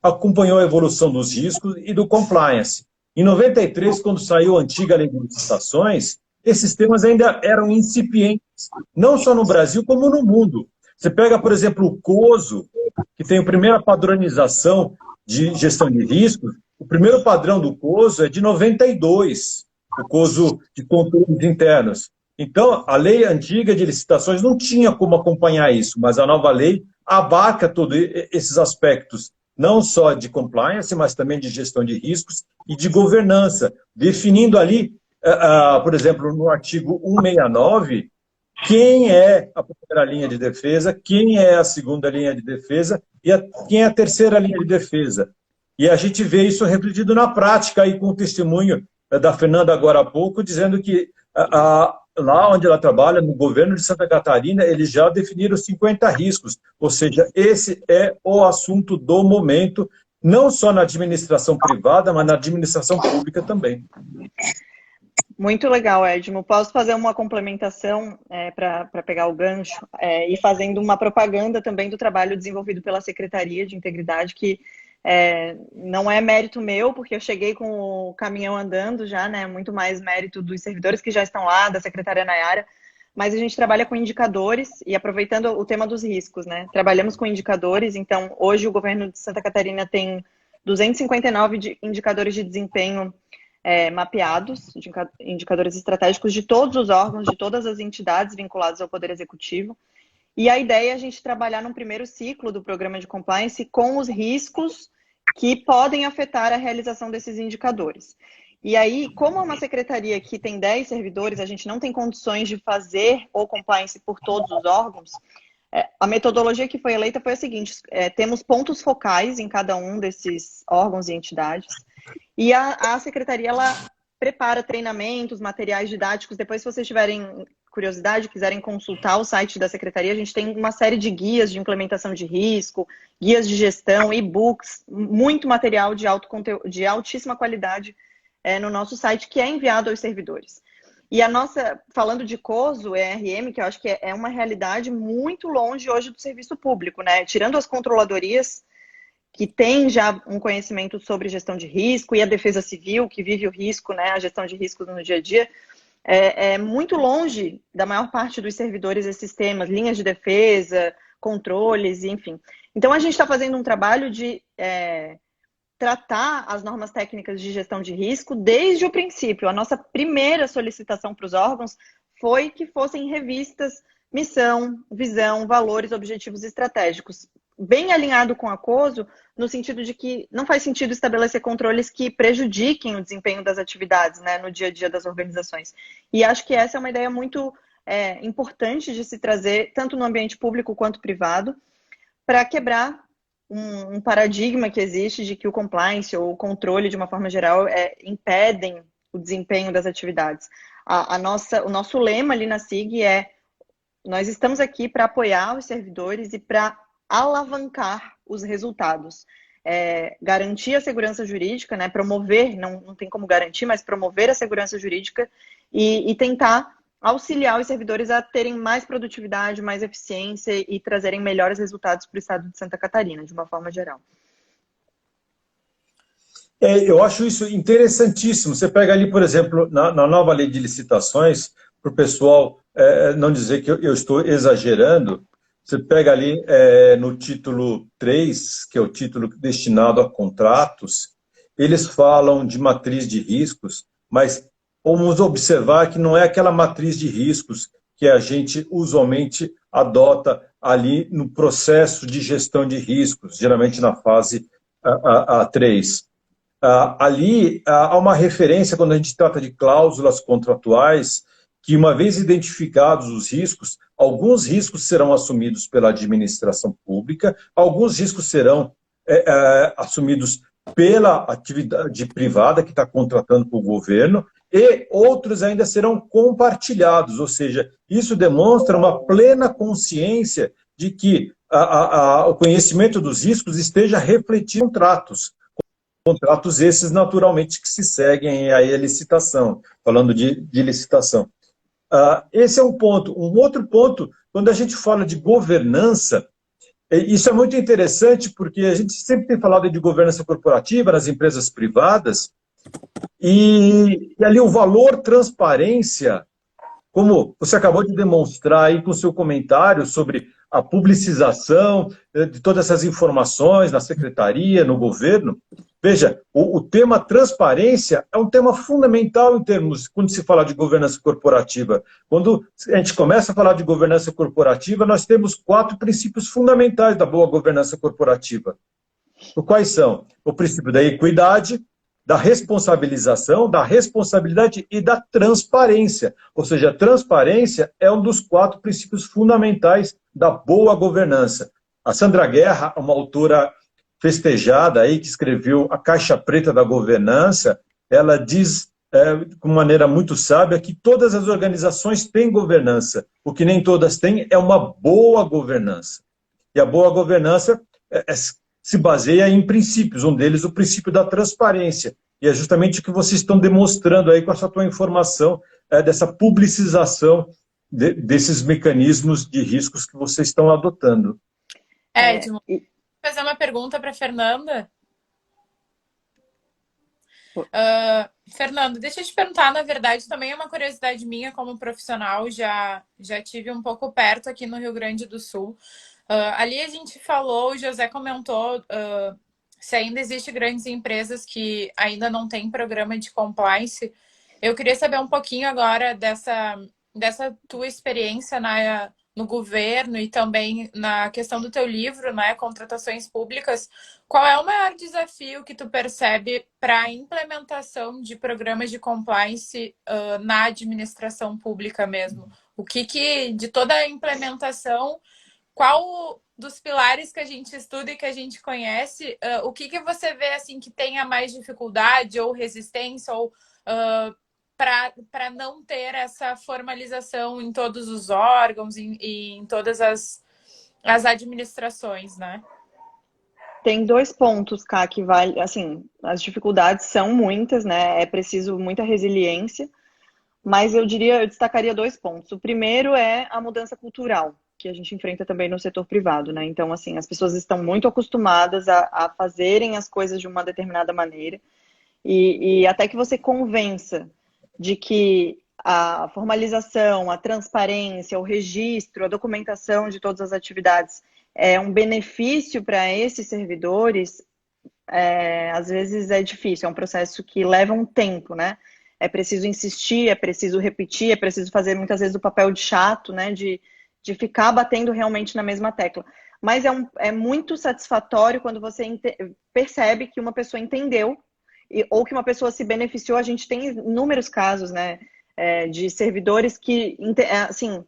acompanhou a evolução dos riscos e do compliance. Em 93, quando saiu a antiga lei de licitações, esses temas ainda eram incipientes, não só no Brasil, como no mundo. Você pega, por exemplo, o COSO, que tem a primeira padronização de gestão de riscos, o primeiro padrão do COSO é de 92, o COSO de controles internos. Então, a lei antiga de licitações não tinha como acompanhar isso, mas a nova lei abarca todos esses aspectos, não só de compliance, mas também de gestão de riscos e de governança, definindo ali, por exemplo, no artigo 169, quem é a primeira linha de defesa, quem é a segunda linha de defesa e quem é a terceira linha de defesa. E a gente vê isso refletido na prática, aí com o testemunho da Fernanda agora há pouco, dizendo que lá onde ela trabalha, no governo de Santa Catarina, eles já definiram 50 riscos, ou seja, esse é o assunto do momento, não só na administração privada, mas na administração pública também. Muito legal, Edmo. Posso fazer uma complementação para pegar o gancho e fazendo uma propaganda também do trabalho desenvolvido pela Secretaria de Integridade, que não é mérito meu, porque eu cheguei com o caminhão andando já, né? Muito mais mérito dos servidores que já estão lá, da secretária Nayara, mas a gente trabalha com indicadores e aproveitando o tema dos riscos, né? Trabalhamos com indicadores, então hoje o governo de Santa Catarina tem 259 indicadores de desempenho mapeados, de indicadores estratégicos de todos os órgãos, de todas as entidades vinculadas ao Poder Executivo. E a ideia é a gente trabalhar num primeiro ciclo do programa de compliance com os riscos que podem afetar a realização desses indicadores. E aí, como é uma secretaria que tem 10 servidores, a gente não tem condições de fazer o compliance por todos os órgãos, a metodologia que foi eleita foi a seguinte, temos pontos focais em cada um desses órgãos e entidades, e a secretaria, ela prepara treinamentos, materiais didáticos. Depois, se vocês tiverem curiosidade, quiserem consultar o site da secretaria, a gente tem uma série de guias de implementação de risco, guias de gestão, e-books, muito material de altíssima qualidade no nosso site, que é enviado aos servidores. E a nossa, falando de COSO, ERM, que eu acho que é uma realidade muito longe hoje do serviço público, né? Tirando as controladorias, que tem já um conhecimento sobre gestão de risco, e a defesa civil, que vive o risco, né? A gestão de riscos no dia a dia, é muito longe da maior parte dos servidores esses temas, linhas de defesa, controles, enfim. Então, a gente está fazendo um trabalho de tratar as normas técnicas de gestão de risco desde o princípio. A nossa primeira solicitação para os órgãos foi que fossem revistas missão, visão, valores, objetivos estratégicos, bem alinhado com a COSO, no sentido de que não faz sentido estabelecer controles que prejudiquem o desempenho das atividades, né, no dia a dia das organizações. E acho que essa é uma ideia muito importante de se trazer, tanto no ambiente público quanto privado, para quebrar um paradigma que existe de que o compliance ou o controle, de uma forma geral, impedem o desempenho das atividades. O nosso lema ali na SIG nós estamos aqui para apoiar os servidores e para alavancar os resultados. Garantir a segurança jurídica, né, promover, não tem como garantir, mas promover a segurança jurídica e tentar auxiliar os servidores a terem mais produtividade, mais eficiência e trazerem melhores resultados para o estado de Santa Catarina, de uma forma geral. Eu acho isso interessantíssimo. Você pega ali, por exemplo, na nova lei de licitações, para o pessoal não dizer que eu estou exagerando, você pega ali no título 3, que é o título destinado a contratos, eles falam de matriz de riscos, mas vamos observar que não é aquela matriz de riscos que a gente usualmente adota ali no processo de gestão de riscos, geralmente na fase a 3. Ali há uma referência, quando a gente trata de cláusulas contratuais, que uma vez identificados os riscos, alguns riscos serão assumidos pela administração pública, alguns riscos serão assumidos pela atividade privada que está contratando com o governo, e outros ainda serão compartilhados, ou seja, isso demonstra uma plena consciência de que o conhecimento dos riscos esteja refletindo em contratos esses naturalmente que se seguem aí a licitação, falando de licitação. Esse é um ponto. Um outro ponto, quando a gente fala de governança, isso é muito interessante porque a gente sempre tem falado de governança corporativa nas empresas privadas e ali o valor transparência, como você acabou de demonstrar aí com o seu comentário sobre a publicização de todas essas informações na secretaria, no governo. Veja, o tema transparência é um tema fundamental em termos, quando se fala de governança corporativa. Quando a gente começa a falar de governança corporativa, nós temos 4 princípios fundamentais da boa governança corporativa. Quais são? O princípio da equidade, da responsabilização, da responsabilidade e da transparência. Ou seja, a transparência é um dos 4 princípios fundamentais da boa governança. A Sandra Guerra, uma autora festejada aí, que escreveu A Caixa Preta da Governança, ela diz, de maneira muito sábia, que todas as organizações têm governança. O que nem todas têm é uma boa governança. E a boa governança se baseia em princípios, um deles o princípio da transparência. E é justamente o que vocês estão demonstrando aí com essa tua informação, dessa publicização desses mecanismos de riscos que vocês estão adotando. Edmo, vou fazer uma pergunta para a Fernanda. Fernando, deixa eu te perguntar, na verdade, também é uma curiosidade minha como profissional, já tive um pouco perto aqui no Rio Grande do Sul. Ali a gente falou, o José comentou se ainda existem grandes empresas que ainda não têm programa de compliance. Eu queria saber um pouquinho agora dessa tua experiência no governo e também na questão do teu livro, né, Contratações Públicas. Qual é o maior desafio que tu percebe para a implementação de programas de compliance na administração pública mesmo? O que de toda a implementação, qual dos pilares que a gente estuda e que a gente conhece, o que você vê assim que tenha mais dificuldade ou resistência ou para não ter essa formalização em todos os órgãos e em todas as administrações, né? Tem 2 pontos, Cá, que vale, assim, as dificuldades são muitas, né? É preciso muita resiliência, mas eu destacaria 2 pontos. O primeiro é a mudança cultural, que a gente enfrenta também no setor privado, né? Então, assim, as pessoas estão muito acostumadas a fazerem as coisas de uma determinada maneira e até que você convença de que a formalização, a transparência, o registro, a documentação de todas as atividades é um benefício para esses servidores, às vezes é difícil, é um processo que leva um tempo, né? É preciso insistir, é preciso repetir, é preciso fazer muitas vezes o papel de chato, né? De ficar batendo realmente na mesma tecla. Mas é muito satisfatório quando você percebe que uma pessoa entendeu ou que uma pessoa se beneficiou. A gente tem inúmeros casos, né, de servidores que, assim,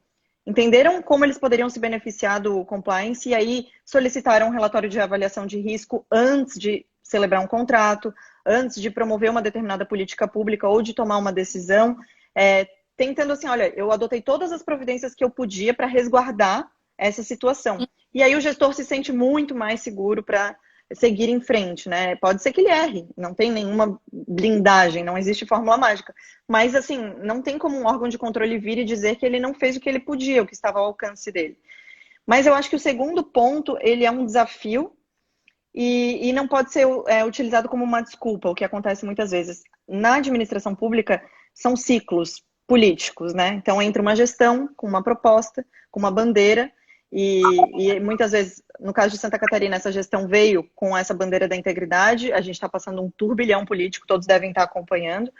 entenderam como eles poderiam se beneficiar do compliance e aí solicitaram um relatório de avaliação de risco antes de celebrar um contrato, antes de promover uma determinada política pública ou de tomar uma decisão, tentando assim, olha, eu adotei todas as providências que eu podia para resguardar essa situação. E aí o gestor se sente muito mais seguro para seguir em frente, né? Pode ser que ele erre, não tem nenhuma blindagem, não existe fórmula mágica. Mas, assim, não tem como um órgão de controle vir e dizer que ele não fez o que ele podia, o que estava ao alcance dele. Mas eu acho que o segundo ponto, ele é um desafio e não pode ser utilizado como uma desculpa, o que acontece muitas vezes. Na administração pública, são ciclos políticos, né? Então, entra uma gestão com uma proposta, com uma bandeira, e muitas vezes, no caso de Santa Catarina, essa gestão veio com essa bandeira da integridade. A gente está passando um turbilhão político, todos devem estar acompanhando.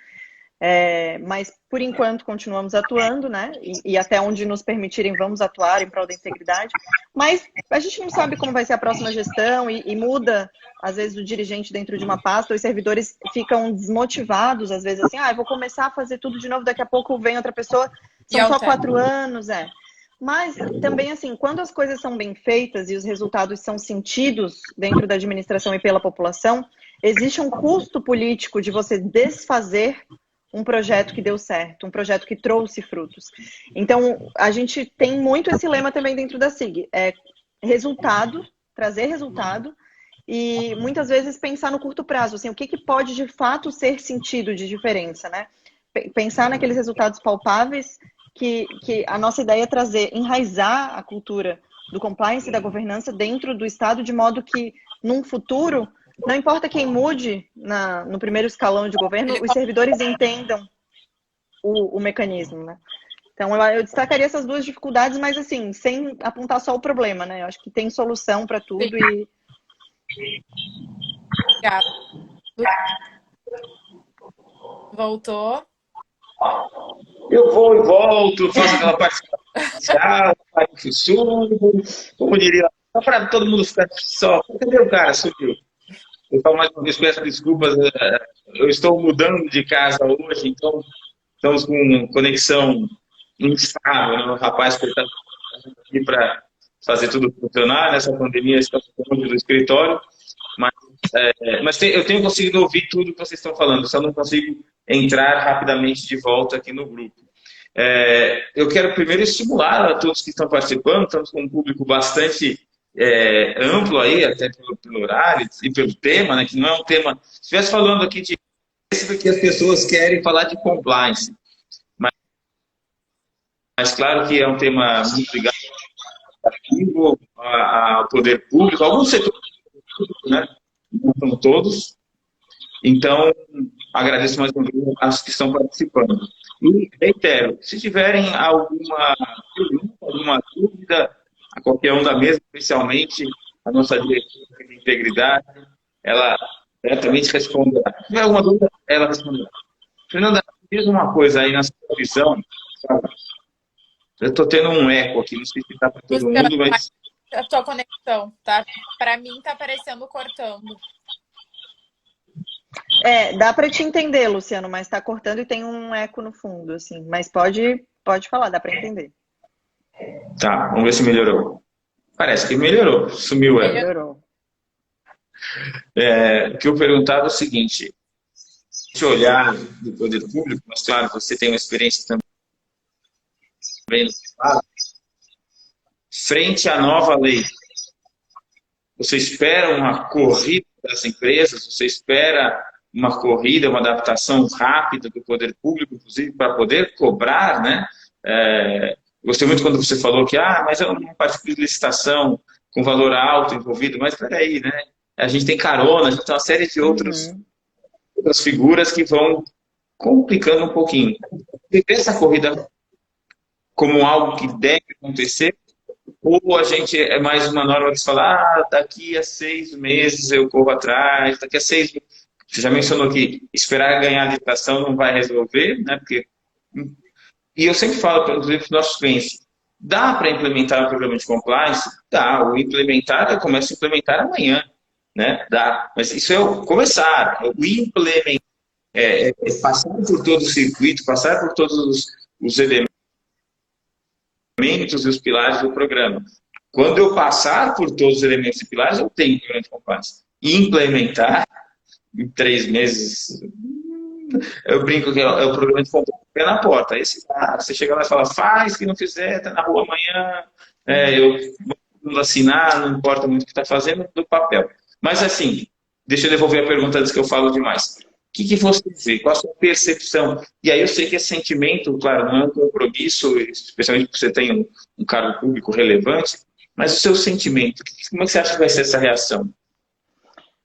Mas, por enquanto, continuamos atuando, né? E até onde nos permitirem, vamos atuar em prol da integridade. Mas a gente não sabe como vai ser a próxima gestão e muda, às vezes, o dirigente dentro de uma pasta. Os servidores ficam desmotivados, às vezes, assim, eu vou começar a fazer tudo de novo, daqui a pouco vem outra pessoa. São só 4 anos, Mas também, assim, quando as coisas são bem feitas e os resultados são sentidos dentro da administração e pela população, existe um custo político de você desfazer um projeto que deu certo, um projeto que trouxe frutos. Então, a gente tem muito esse lema também dentro da SIG, resultado, trazer resultado e muitas vezes pensar no curto prazo, assim, o que pode de fato ser sentido de diferença, né? Pensar naqueles resultados palpáveis que a nossa ideia é trazer, enraizar a cultura do compliance e da governança dentro do Estado, de modo que, num futuro, não importa quem mude no primeiro escalão de governo, os servidores entendam o mecanismo, né? Então, eu destacaria essas 2 dificuldades, mas, assim, sem apontar só o problema, né? Eu acho que tem solução para tudo e... Obrigada. Voltou? Eu vou e volto, faço aquela parte inicial, como diria, só para todo mundo ficar só. Cadê o cara? Subiu. Eu falo mais uma vez, peço desculpas, eu estou mudando de casa hoje, então estamos com conexão instável, né? O rapaz que está aqui para fazer tudo funcionar nessa pandemia, está longe do escritório, mas eu tenho conseguido ouvir tudo que vocês estão falando, só não consigo entrar rapidamente de volta aqui no grupo. Eu quero primeiro estimular a todos que estão participando, estamos com um público bastante amplo aí, até pelo horário e pelo tema, né, que não é um tema... Se estivesse falando aqui de que as pessoas querem falar de compliance, mas claro que é um tema muito ligado ao poder público, alguns setores, né, não são todos. Então, agradeço mais uma vez aos que estão participando. E reitero, se tiverem alguma pergunta, alguma dúvida, a qualquer um da mesa, especialmente a nossa diretora de integridade, ela diretamente responderá. Se tiver alguma dúvida, ela responderá. Fernanda, diz uma coisa aí na sua visão. Eu estou tendo um eco aqui, não sei se está para todo mundo, mas... A tua conexão, tá? Para mim está aparecendo cortando. Dá para te entender, Luciano, mas está cortando e tem um eco no fundo, assim. Mas pode falar, dá para entender. Tá, vamos ver se melhorou. Parece que melhorou, sumiu o eco. Melhorou. O que eu perguntava é o seguinte, se olhar do poder público, mas claro, você tem uma experiência também no privado, frente à nova lei, você espera uma corrida das empresas, você espera uma corrida, uma adaptação rápida do poder público, inclusive para poder cobrar, né? Gostei muito quando você falou que, mas eu não participo de licitação com valor alto envolvido, mas peraí, né? A gente tem carona, a gente tem uma série de outras figuras que vão complicando um pouquinho. Você vê essa corrida como algo que deve acontecer, ou a gente é mais uma norma que se fala, daqui a 6 meses eu corro atrás, daqui a 6 meses... Você já mencionou que esperar ganhar a licitação não vai resolver, né? E eu sempre falo para os nossos clientes, dá para implementar o programa de compliance? Dá, o implementar, eu começo a implementar amanhã, né? Dá, mas isso é o começar, o implementar, passar por todo o circuito, passar por todos os elementos e os pilares do programa. Quando eu passar por todos os elementos e pilares, eu tenho um programa de compliance. Implementar em 3 meses, eu brinco que é o programa de comprar pé na porta. Aí você chega lá e fala, faz, que não fizer, tá na rua amanhã, eu vou assinar, não importa muito o que está fazendo, do papel. Mas assim, deixa eu devolver a pergunta antes que eu falo demais. O que você vê? Qual a sua percepção? E aí eu sei que esse sentimento, claro, não é um compromisso, especialmente porque você tem um cargo público relevante, mas o seu sentimento, como é que você acha que vai ser essa reação?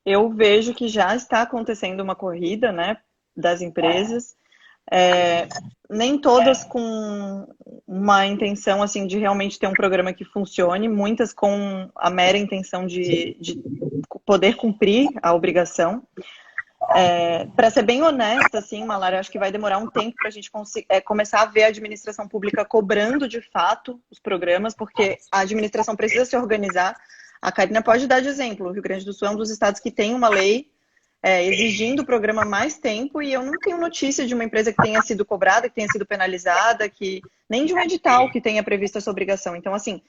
Eu vejo que já está acontecendo uma corrida, né, das empresas, nem todas com uma intenção assim, de realmente ter um programa que funcione, muitas com a mera intenção de poder cumprir a obrigação. Para ser bem honesta, assim, Malara, acho que vai demorar um tempo para a gente começar a ver a administração pública cobrando de fato os programas, porque a administração precisa se organizar. A Karina pode dar de exemplo. O Rio Grande do Sul é um dos estados que tem uma lei exigindo o programa há mais tempo, e eu não tenho notícia de uma empresa que tenha sido cobrada, que tenha sido penalizada, nem de um edital que tenha previsto essa obrigação. Então, assim,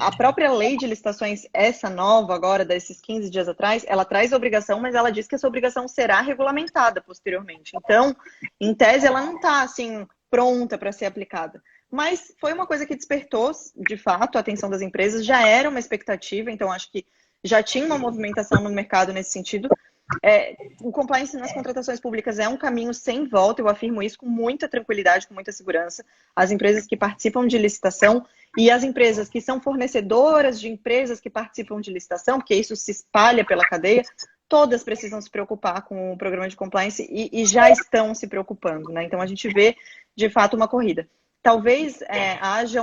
a própria lei de licitações, essa nova agora, desses 15 dias atrás, ela traz a obrigação, mas ela diz que essa obrigação será regulamentada posteriormente. Então, em tese, ela não está, assim, pronta para ser aplicada. Mas foi uma coisa que despertou, de fato, a atenção das empresas, já era uma expectativa, então acho que já tinha uma movimentação no mercado nesse sentido. O compliance nas contratações públicas é um caminho sem volta, eu afirmo isso com muita tranquilidade, com muita segurança. As empresas que participam de licitação e as empresas que são fornecedoras de empresas que participam de licitação, porque isso se espalha pela cadeia, todas precisam se preocupar com o programa de compliance e já estão se preocupando, né? Então a gente vê, de fato, uma corrida. Talvez haja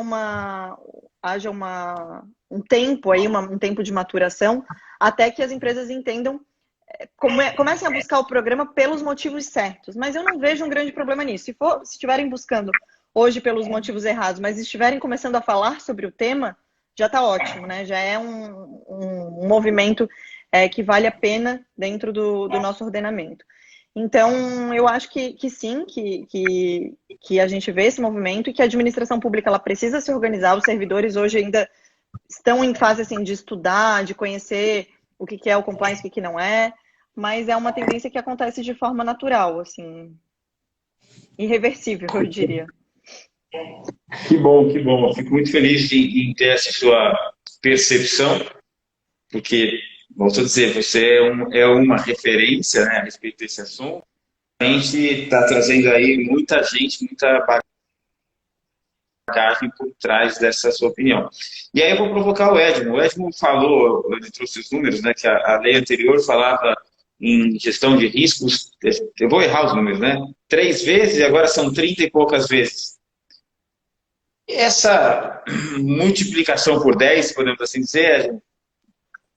um tempo aí, um tempo de maturação, até que as empresas entendam, comecem a buscar o programa pelos motivos certos. Mas eu não vejo um grande problema nisso. Se estiverem buscando hoje pelos motivos errados, mas estiverem começando a falar sobre o tema, já está ótimo, né? Já é um movimento que vale a pena dentro do nosso ordenamento. Então, eu acho que sim, que a gente vê esse movimento e que a administração pública ela precisa se organizar. Os servidores hoje ainda estão em fase assim, de estudar, de conhecer o que é o compliance e o que não é, mas é uma tendência que acontece de forma natural, assim, irreversível, eu diria. Que bom, que bom. Eu fico muito feliz em ter essa sua percepção, porque, volto a dizer, você é uma referência, né, a respeito desse assunto. A gente está trazendo aí muita gente, muita bagagem por trás dessa sua opinião. E aí eu vou provocar o Edmo. O Edmo falou, ele trouxe os números, né, que a lei anterior falava em gestão de riscos, eu vou errar os números, né? 3 vezes e agora são 30 e poucas vezes. Essa multiplicação por 10, podemos assim dizer,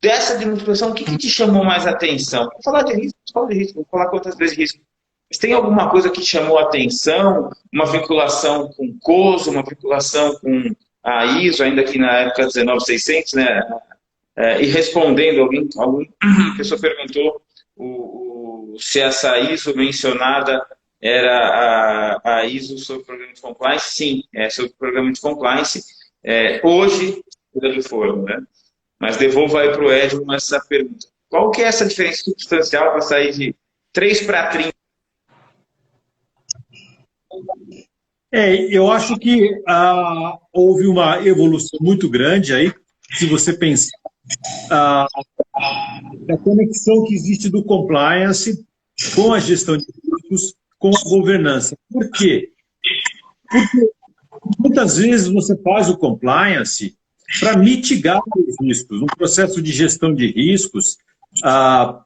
dessa demonstração, o que te chamou mais atenção? Vou falar de risco, vou falar quantas vezes risco. Mas tem alguma coisa que te chamou a atenção? Uma vinculação com o COSO, uma vinculação com a ISO, ainda aqui na época 19600, né? E respondendo, alguma pessoa perguntou se essa ISO mencionada era a ISO sobre o programa de compliance. Sim, é sobre o programa de compliance. Hoje, de forma, né? Mas devolvo aí para o Edmo essa pergunta. Qual que é essa diferença substancial para sair de 3 para 30? Eu acho que houve uma evolução muito grande aí, se você pensar da conexão que existe do compliance com a gestão de riscos, com a governança. Por quê? Porque muitas vezes você faz o compliance para mitigar os riscos. Um processo de gestão de riscos,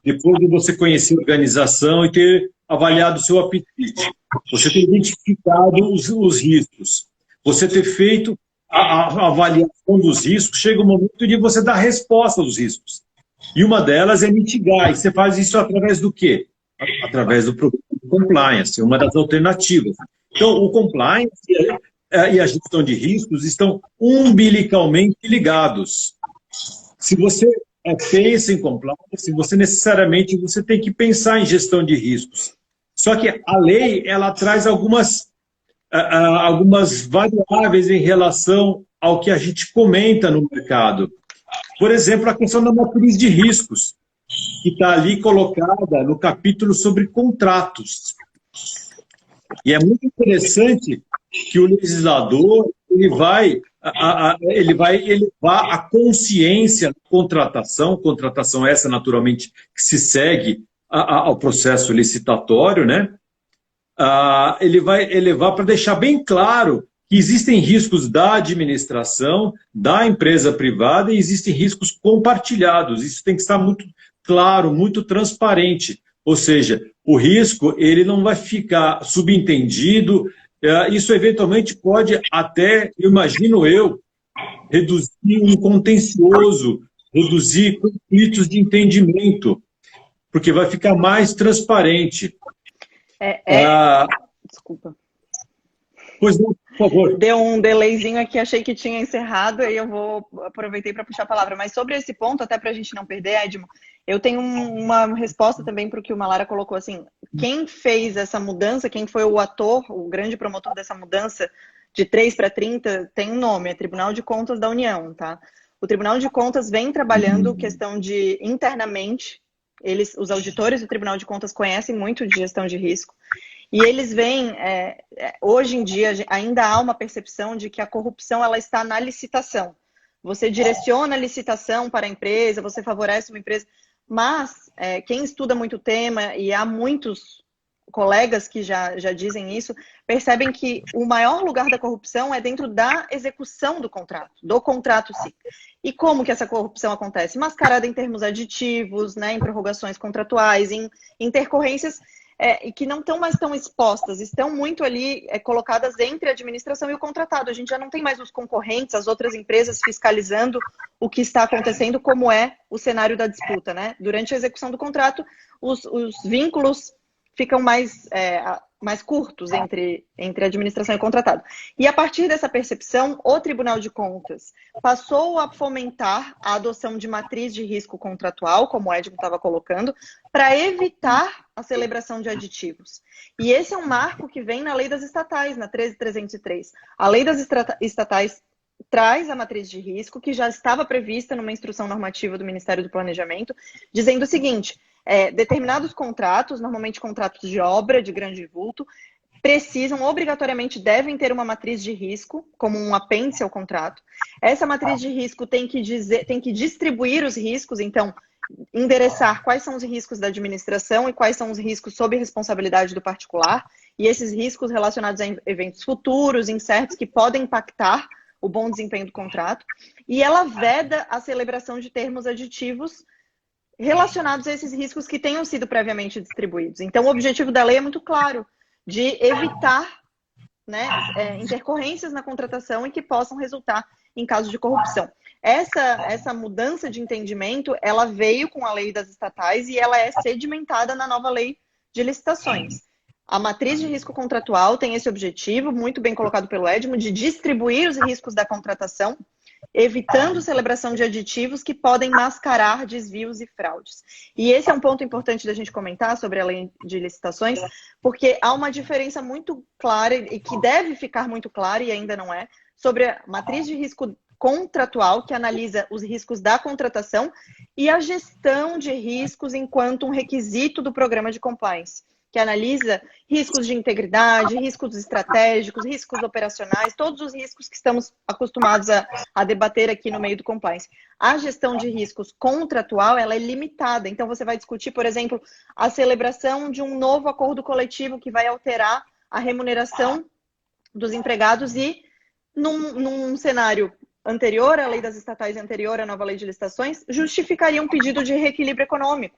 depois de você conhecer a organização e ter avaliado o seu apetite, você ter identificado os riscos, você ter feito a avaliação dos riscos, chega o momento de você dar resposta aos riscos. E uma delas é mitigar. E você faz isso através do quê? Através do programa de compliance, uma das alternativas. Então, o compliance e a gestão de riscos estão umbilicalmente ligados. Se você pensa em compliance, você necessariamente tem que pensar em gestão de riscos. Só que a lei ela traz algumas variáveis em relação ao que a gente comenta no mercado. Por exemplo, a questão da matriz de riscos, que está ali colocada no capítulo sobre contratos. E é muito interessante que o legislador ele vai elevar a consciência da contratação essa, naturalmente, que se segue ao processo licitatório, né? Ele vai elevar para deixar bem claro que existem riscos da administração, da empresa privada, e existem riscos compartilhados. Isso tem que estar muito claro, muito transparente. Ou seja, o risco ele não vai ficar subentendido. Isso, eventualmente, pode até, imagino eu, reduzir um contencioso, reduzir conflitos de entendimento. porque vai ficar mais transparente. Desculpa. Pois não, por favor. Deu um delayzinho aqui, achei que tinha encerrado, aí eu aproveitei para puxar a palavra. Mas sobre esse ponto, até para a gente não perder, Edmo, eu tenho uma resposta também para o que o Malara colocou, assim, quem fez essa mudança, quem foi o ator, o grande promotor dessa mudança de 3 para 30, tem um nome, é Tribunal de Contas da União, tá? O Tribunal de Contas vem trabalhando questão de, internamente, os auditores do Tribunal de Contas conhecem muito de gestão de risco, e eles veem, hoje em dia, ainda há uma percepção de que a corrupção ela está na licitação. Você direciona a licitação para a empresa, você favorece uma empresa, mas quem estuda muito o tema, e há muitos colegas que já dizem isso, percebem que o maior lugar da corrupção é dentro da execução do contrato sim. E como que essa corrupção acontece? Mascarada em termos aditivos, né, em prorrogações contratuais, em intercorrências e que não estão mais tão expostas, estão muito ali colocadas entre a administração e o contratado. A gente já não tem mais os concorrentes, as outras empresas fiscalizando o que está acontecendo, como é o cenário da disputa, né? Durante a execução do contrato, os vínculos ficam mais curtos entre a administração e o contratado. E a partir dessa percepção, o Tribunal de Contas passou a fomentar a adoção de matriz de risco contratual, como o Edmo estava colocando, para evitar a celebração de aditivos. E esse é um marco que vem na lei das estatais, na 13.303. A lei das estatais traz a matriz de risco, que já estava prevista numa instrução normativa do Ministério do Planejamento, dizendo o seguinte: determinados contratos, normalmente contratos de obra de grande vulto, obrigatoriamente devem ter uma matriz de risco, como um apêndice ao contrato. Essa matriz de risco tem que distribuir os riscos, então, endereçar quais são os riscos da administração e quais são os riscos sob responsabilidade do particular, e esses riscos relacionados a eventos futuros, incertos, que podem impactar o bom desempenho do contrato, e ela veda a celebração de termos aditivos relacionados a esses riscos que tenham sido previamente distribuídos. Então, o objetivo da lei é muito claro, de evitar, né, intercorrências na contratação e que possam resultar em casos de corrupção. Essa mudança de entendimento, ela veio com a lei das estatais e ela é sedimentada na nova lei de licitações. A matriz de risco contratual tem esse objetivo, muito bem colocado pelo Edmo, de distribuir os riscos da contratação, evitando celebração de aditivos que podem mascarar desvios e fraudes. E esse é um ponto importante da gente comentar sobre a lei de licitações, porque há uma diferença muito clara e que deve ficar muito clara, e ainda não é, sobre a matriz de risco contratual, que analisa os riscos da contratação, e a gestão de riscos enquanto um requisito do programa de compliance, que analisa riscos de integridade, riscos estratégicos, riscos operacionais, todos os riscos que estamos acostumados a debater aqui no meio do compliance. A gestão de riscos contratual, ela é limitada. Então, você vai discutir, por exemplo, a celebração de um novo acordo coletivo que vai alterar a remuneração dos empregados e, num cenário anterior à lei das estatais e anterior à nova lei de licitações, justificaria um pedido de reequilíbrio econômico.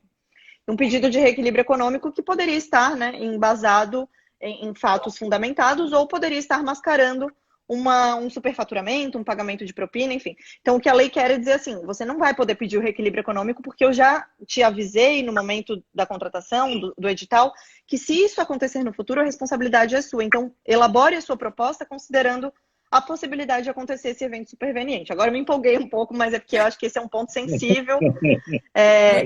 Um pedido de reequilíbrio econômico que poderia estar, né, embasado em fatos fundamentados ou poderia estar mascarando um superfaturamento, um pagamento de propina, enfim. Então, o que a lei quer é dizer assim, você não vai poder pedir o reequilíbrio econômico porque eu já te avisei no momento da contratação, do edital, que se isso acontecer no futuro, a responsabilidade é sua. Então, elabore a sua proposta considerando a possibilidade de acontecer esse evento superveniente. Agora eu me empolguei um pouco, mas é porque eu acho que esse é um ponto sensível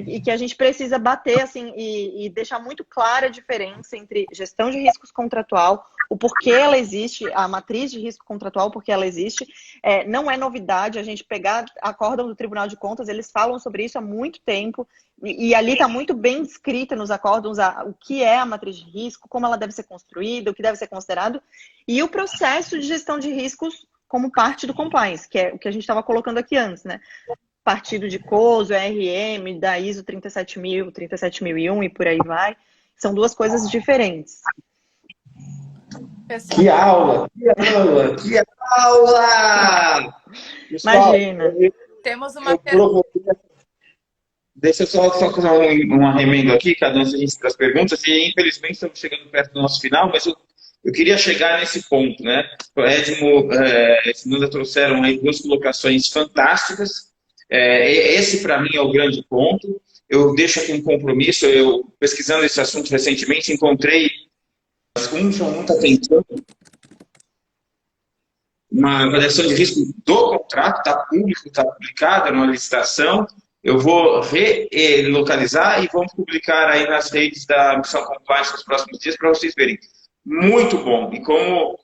e que a gente precisa bater assim, e deixar muito clara a diferença entre gestão de riscos contratual, o porquê ela existe, a matriz de risco contratual, porque ela existe. Não é novidade a gente pegar a acórdão do Tribunal de Contas, eles falam sobre isso há muito tempo, e ali está muito bem descrita nos acórdãos o que é a matriz de risco, como ela deve ser construída, o que deve ser considerado, e o processo de gestão de riscos como parte do compliance, que é o que a gente estava colocando aqui antes, né? Partido de COSO, RM, da ISO 37000, 37001 e por aí vai. São duas coisas diferentes. Que aula! Que aula! Que aula! Pessoal, imagina. Temos uma Deixa eu só fazer um arremendo aqui, cada antes a gente para as perguntas, e infelizmente estamos chegando perto do nosso final, mas eu queria chegar nesse ponto, né? O Edmo e Fernanda trouxeram aí duas colocações fantásticas. Esse, para mim, é o grande ponto. eu deixo aqui um compromisso, eu pesquisando esse assunto recentemente, encontrei um chamam muita atenção, uma avaliação de risco do contrato, está público, está publicado numa licitação. Eu vou relocalizar e vamos publicar aí nas redes da Missão Compliance nos próximos dias para vocês verem. Muito bom. E como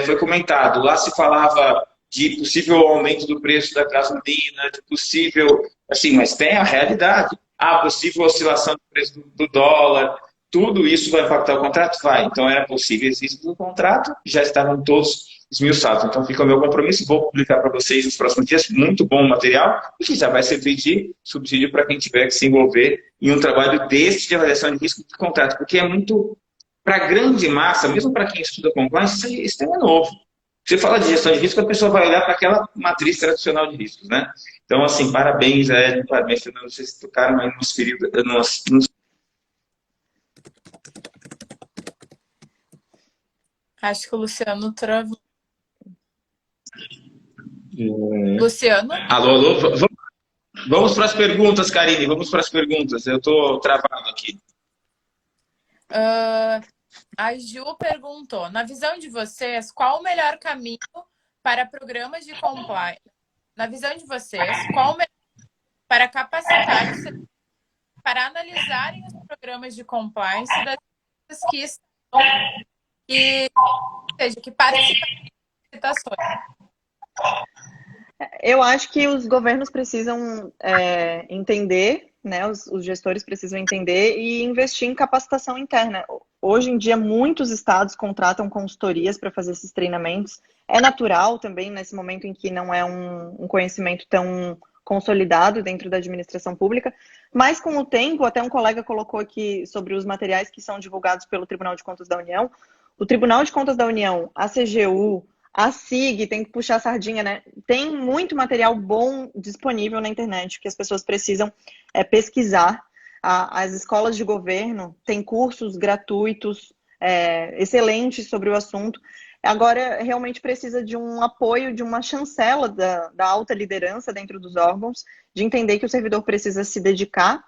foi comentado, lá se falava de possível aumento do preço da gasolina, de possível, assim, mas tem a realidade. Possível oscilação do preço do dólar. Tudo isso vai impactar o contrato? Vai. Então, era possível riscos do contrato, já estavam todos esmiuçados. Então, fica o meu compromisso, vou publicar para vocês nos próximos dias, muito bom material, e que já vai servir de subsídio para quem tiver que se envolver em um trabalho deste de avaliação de risco de contrato, porque é muito, para a grande massa, mesmo para quem estuda compliance, isso é novo. Você fala de gestão de risco, a pessoa vai olhar para aquela matriz tradicional de riscos, né? Então, assim, parabéns, parabéns, Fernando, vocês tocaram aí nos feridos, Acho que o Luciano travou. Luciano? Alô? Vamos para as perguntas, Karine, vamos para as perguntas. Eu estou travado aqui. A Ju perguntou, na visão de vocês, qual o melhor caminho para programas de compliance? Na visão de vocês, qual o melhor para capacitar os servidores para analisarem os programas de compliance das empresas que estão, que participam de licitações? Eu acho que os governos precisam entender, né, os gestores precisam entender e investir em capacitação interna. Hoje em dia, muitos estados contratam consultorias para fazer esses treinamentos. É natural também, nesse momento em que não é um conhecimento tão consolidado dentro da administração pública, mas com o tempo, até um colega colocou aqui sobre os materiais que são divulgados pelo Tribunal de Contas da União. O Tribunal de Contas da União, a CGU, a SIG, tem que puxar a sardinha, né? Tem muito material bom disponível na internet que as pessoas precisam pesquisar. As escolas de governo têm cursos gratuitos, excelentes sobre o assunto. Agora, realmente precisa de um apoio, de uma chancela da alta liderança dentro dos órgãos, de entender que o servidor precisa se dedicar.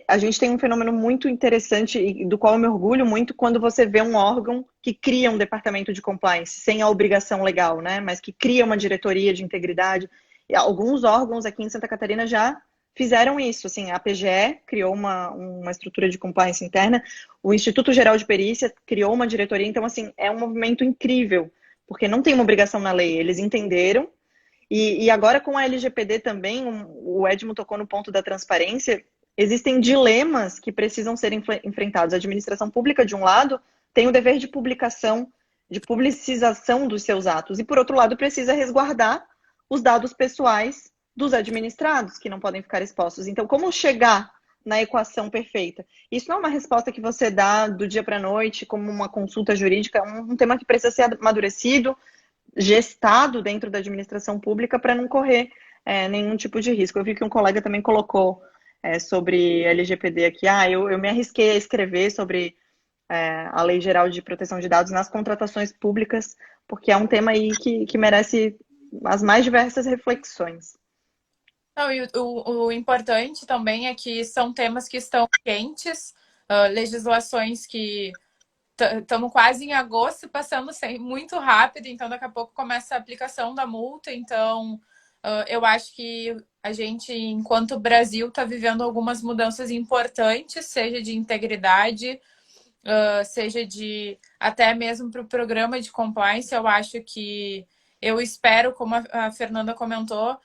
A gente tem um fenômeno muito interessante e do qual eu me orgulho muito quando você vê um órgão que cria um departamento de compliance sem a obrigação legal, né? Mas que cria uma diretoria de integridade. E alguns órgãos aqui em Santa Catarina já fizeram isso. Assim, a PGE criou uma estrutura de compliance interna, o Instituto Geral de Perícia criou uma diretoria. Então, assim, é um movimento incrível, porque não tem uma obrigação na lei. Eles entenderam. E agora com a LGPD também, o Edmo tocou no ponto da transparência. Existem dilemas que precisam ser enfrentados. A administração pública, de um lado, tem o dever de publicação, de publicização dos seus atos. E, por outro lado, precisa resguardar os dados pessoais dos administrados, que não podem ficar expostos. Então, como chegar na equação perfeita? Isso não é uma resposta que você dá do dia para a noite, como uma consulta jurídica. É um tema que precisa ser amadurecido, gestado dentro da administração pública para não correr nenhum tipo de risco. Eu vi que um colega também colocou sobre LGPD aqui. Eu me arrisquei a escrever sobre a Lei Geral de Proteção de Dados nas contratações públicas, porque é um tema aí que merece as mais diversas reflexões. Não, e o importante também é que são temas que estão quentes, legislações que estamos quase em agosto, passando muito rápido, então daqui a pouco começa a aplicação da multa, então eu acho que a gente, enquanto Brasil, está vivendo algumas mudanças importantes, seja de integridade, seja de até mesmo para o programa de compliance. Eu acho que eu espero, como a Fernanda comentou,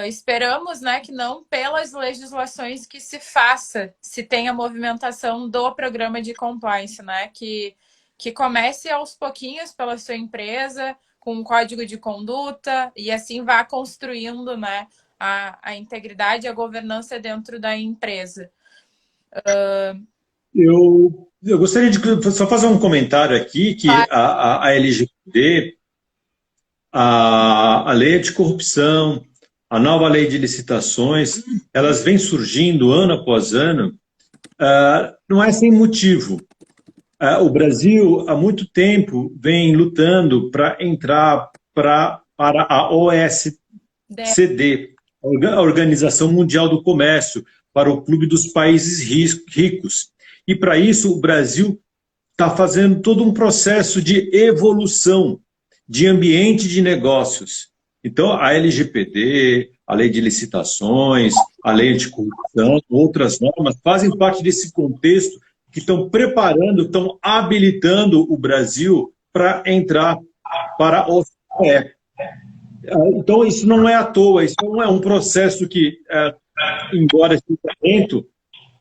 esperamos, né, que não pelas legislações que se tenha movimentação do programa de compliance, né, que comece aos pouquinhos pela sua empresa, com um código de conduta, e assim vá construindo, né, a integridade e a governança dentro da empresa. Eu gostaria de só fazer um comentário aqui, que a LGPD, a lei anticorrupção, a nova lei de licitações, elas vêm surgindo ano após ano, não é sem motivo. O Brasil, há muito tempo, vem lutando para entrar para a OECD, a Organização Mundial do Comércio, para o clube dos países ricos. E para isso o Brasil está fazendo todo um processo de evolução de ambiente de negócios. Então, a LGPD, a lei de licitações, a lei anticorrupção, outras normas fazem parte desse contexto que estão preparando, estão habilitando o Brasil para entrar para o OCDE. Então, isso não é à toa, isso não é um processo que, embora esteja lento,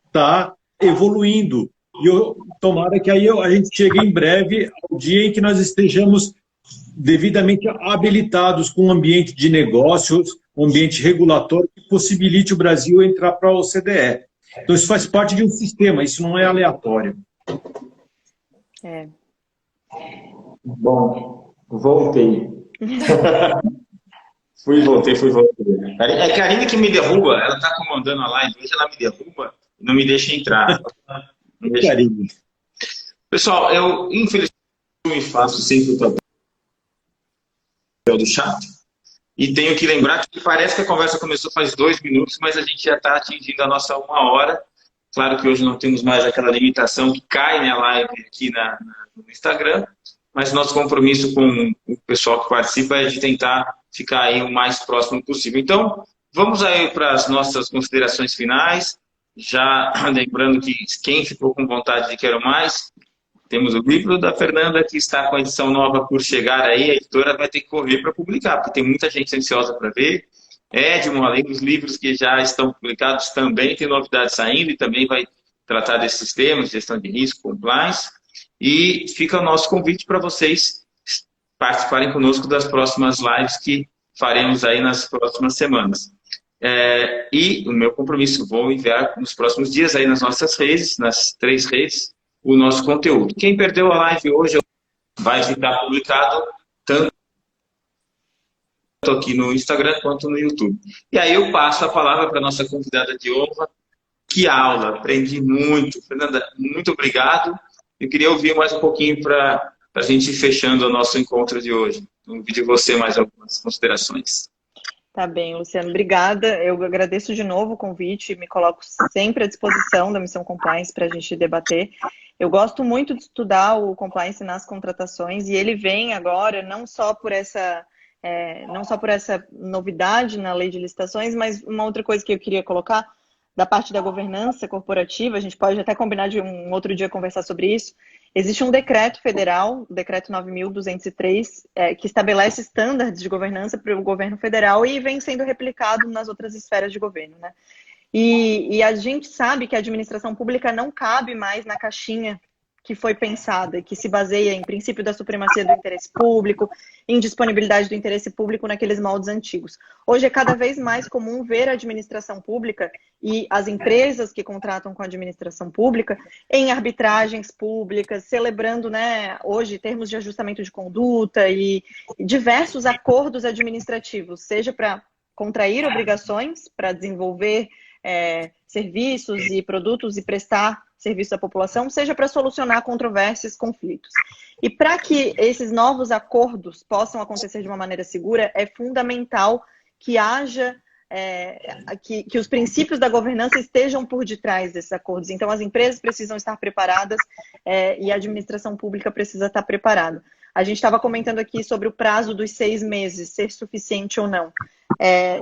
está evoluindo. E tomara que aí a gente chegue em breve ao dia em que nós estejamos devidamente habilitados com um ambiente de negócios, um ambiente regulatório que possibilite o Brasil entrar para a OCDE. Então, isso faz parte de um sistema, isso não é aleatório. Bom, voltei. Voltei. É a Karine que me derruba, ela está comandando a live, hoje ela me derruba e não me deixa entrar. Karine. Pessoal, eu infelizmente me faço sempre o papel do chato e tenho que lembrar que parece que a conversa começou faz 2 minutos, mas a gente já está atingindo a nossa 1 hora. Claro que hoje não temos mais aquela limitação que cai na live aqui no Instagram, mas nosso compromisso com o pessoal que participa é de tentar ficar aí o mais próximo possível. Então, vamos aí para as nossas considerações finais, já lembrando que quem ficou com vontade de quero mais, temos o livro da Fernanda que está com a edição nova por chegar aí, a editora vai ter que correr para publicar, porque tem muita gente ansiosa para ver. Edmo, além dos livros que já estão publicados, também tem novidades saindo e também vai tratar desses temas, gestão de risco, compliance. E fica o nosso convite para vocês participarem conosco das próximas lives que faremos aí nas próximas semanas. E o meu compromisso, vou enviar nos próximos dias aí nas nossas redes, nas 3 redes, o nosso conteúdo. Quem perdeu a live hoje vai ficar publicado tanto aqui no Instagram quanto no YouTube. E aí eu passo a palavra para a nossa convidada de honra. Que aula, aprendi muito. Fernanda, muito obrigado. Eu queria ouvir mais um pouquinho para a gente ir fechando o nosso encontro de hoje. Ouvir de você mais algumas considerações. Tá bem, Luciano, obrigada. Eu agradeço de novo o convite, me coloco sempre à disposição da Missão Compliance para a gente debater. Eu gosto muito de estudar o compliance nas contratações e ele vem agora não só por essa novidade na lei de licitações, mas uma outra coisa que eu queria colocar da parte da governança corporativa, a gente pode até combinar de um outro dia conversar sobre isso. Existe um decreto federal, o decreto 9.203, que estabelece estándares de governança para o governo federal e vem sendo replicado nas outras esferas de governo, né? E a gente sabe que a administração pública não cabe mais na caixinha que foi pensada, que se baseia em princípio da supremacia do interesse público, em disponibilidade do interesse público naqueles moldes antigos. Hoje é cada vez mais comum ver a administração pública e as empresas que contratam com a administração pública em arbitragens públicas, celebrando, né, hoje termos de ajustamento de conduta e diversos acordos administrativos, seja para contrair obrigações, para desenvolver serviços e produtos e prestar serviço à população, seja para solucionar controvérsias, conflitos. E para que esses novos acordos possam acontecer de uma maneira segura, é fundamental que haja, que os princípios da governança estejam por detrás desses acordos. Então, as empresas precisam estar preparadas e a administração pública precisa estar preparada. A gente estava comentando aqui sobre o prazo dos 6 meses, ser suficiente ou não.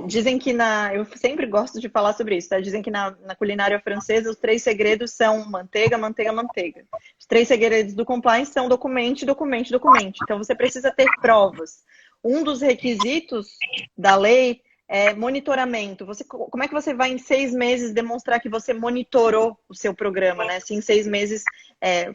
Dizem que eu sempre gosto de falar sobre isso, tá? Dizem que na culinária francesa os 3 segredos são manteiga, manteiga, manteiga. Os 3 segredos do compliance são documente, documente, documente. Então você precisa ter provas. Um dos requisitos da lei é monitoramento. Como é que você vai em 6 meses demonstrar que você monitorou o seu programa, né? Se em 6 meses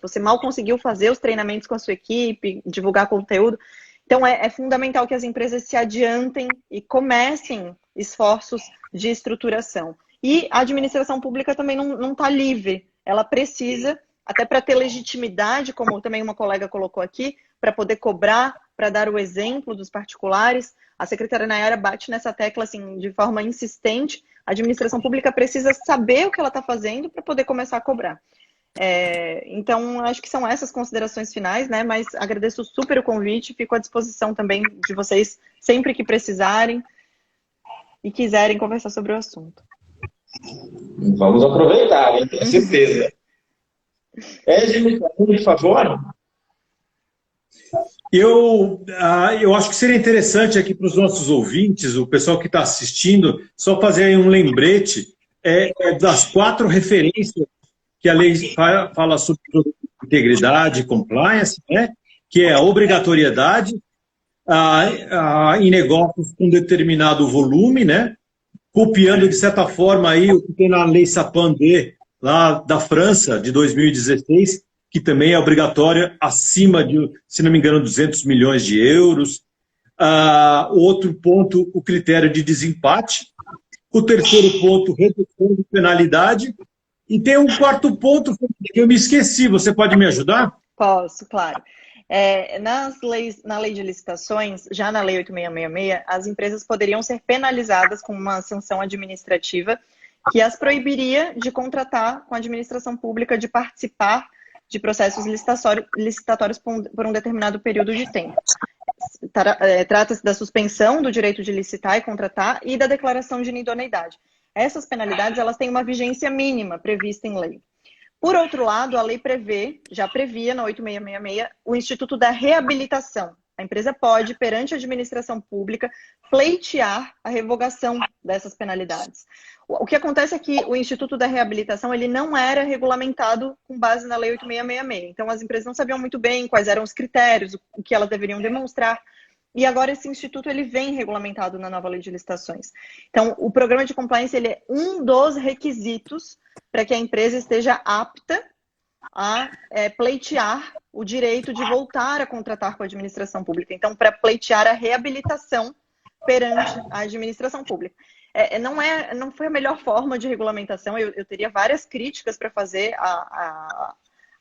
você mal conseguiu fazer os treinamentos com a sua equipe, divulgar conteúdo. Então, é fundamental que as empresas se adiantem e comecem esforços de estruturação. E a administração pública também não está livre. Ela precisa, até para ter legitimidade, como também uma colega colocou aqui, para poder cobrar, para dar o exemplo dos particulares. A secretária Nayara bate nessa tecla assim, de forma insistente. A administração pública precisa saber o que ela está fazendo para poder começar a cobrar. Então, acho que são essas considerações finais, né? Mas agradeço super o convite, fico à disposição também de vocês sempre que precisarem e quiserem conversar sobre o assunto. Vamos aproveitar, hein? Com certeza. Edmo, por favor. Eu acho que seria interessante aqui para os nossos ouvintes, o pessoal que está assistindo, só fazer aí um lembrete das 4 referências que a lei fala sobre integridade e compliance, né? Que é a obrigatoriedade em negócios com determinado volume, né? Copiando, de certa forma, aí, o que tem na lei Sapin-D, lá da França, de 2016, que também é obrigatória acima de, se não me engano, 200 milhões de euros. Outro ponto, o critério de desempate. O terceiro ponto, redução de penalidade. E tem um quarto ponto que eu me esqueci. Você pode me ajudar? Posso, claro. Na lei de licitações, já na lei 8666, as empresas poderiam ser penalizadas com uma sanção administrativa que as proibiria de contratar com a administração pública, de participar de processos licitatórios por um determinado período de tempo. Trata-se da suspensão do direito de licitar e contratar e da declaração de inidoneidade. Essas penalidades, elas têm uma vigência mínima prevista em lei. Por outro lado, a lei já previa na 8666 o Instituto da Reabilitação. A empresa pode, perante a administração pública, pleitear a revogação dessas penalidades. O que acontece é que o Instituto da Reabilitação ele não era regulamentado com base na lei 8666. Então, as empresas não sabiam muito bem quais eram os critérios, o que elas deveriam demonstrar. E agora esse instituto ele vem regulamentado na nova lei de licitações. Então, o programa de compliance ele é um dos requisitos para que a empresa esteja apta a pleitear o direito de voltar a contratar com a administração pública. Então, para pleitear a reabilitação perante a administração pública. Não foi a melhor forma de regulamentação, eu teria várias críticas para fazer a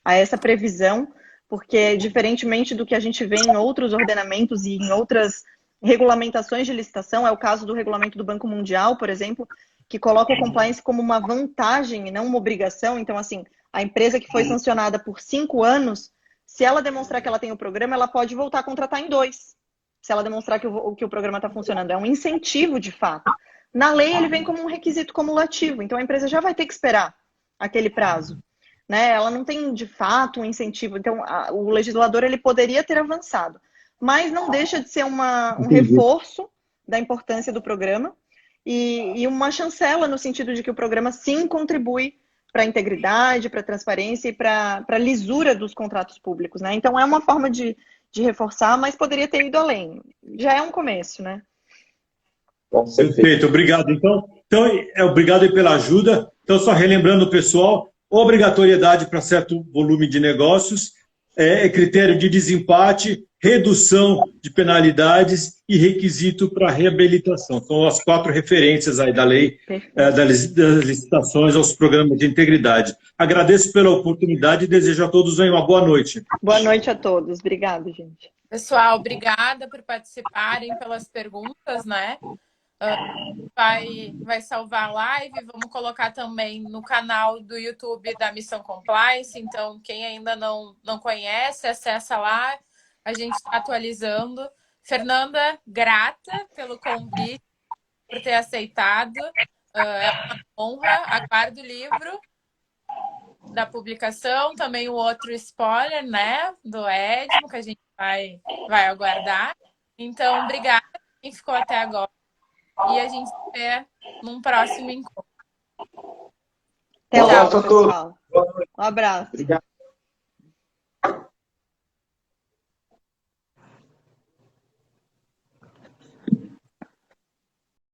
essa previsão, porque, diferentemente do que a gente vê em outros ordenamentos e em outras regulamentações de licitação, é o caso do regulamento do Banco Mundial, por exemplo, que coloca o compliance como uma vantagem e não uma obrigação. Então, assim, a empresa que foi sancionada por 5 anos, se ela demonstrar que ela tem o programa, ela pode voltar a contratar em 2. Se ela demonstrar que o programa está funcionando. É um incentivo, de fato. Na lei, ele vem como um requisito cumulativo. Então, a empresa já vai ter que esperar aquele prazo. Né? Ela não tem, de fato, um incentivo. Então, o legislador ele poderia ter avançado. Mas não deixa de ser um reforço da importância do programa e uma chancela no sentido de que o programa, sim, contribui para a integridade, para a transparência e para a lisura dos contratos públicos. Né? Então, é uma forma de reforçar, mas poderia ter ido além. Já é um começo, né? Perfeito, obrigado. Então obrigado aí pela ajuda. Então, só relembrando o pessoal, obrigatoriedade para certo volume de negócios, critério de desempate, redução de penalidades e requisito para reabilitação. São as 4 referências aí da lei das licitações aos programas de integridade. Agradeço pela oportunidade e desejo a todos aí uma boa noite. Boa noite a todos. Obrigada, gente. Pessoal, obrigada por participarem, pelas perguntas, né? Vai salvar a live, vamos colocar também no canal do YouTube da Missão Compliance. Então, quem ainda não conhece, acessa lá. A gente está atualizando. Fernanda, grata pelo convite, por ter aceitado. É uma honra. Aguardo o livro da publicação. Também o outro spoiler, né? Do Edmo, que a gente vai aguardar. Então, obrigada quem ficou até agora. E a gente se vê num próximo encontro. Até logo, pessoal. Um abraço. Obrigado.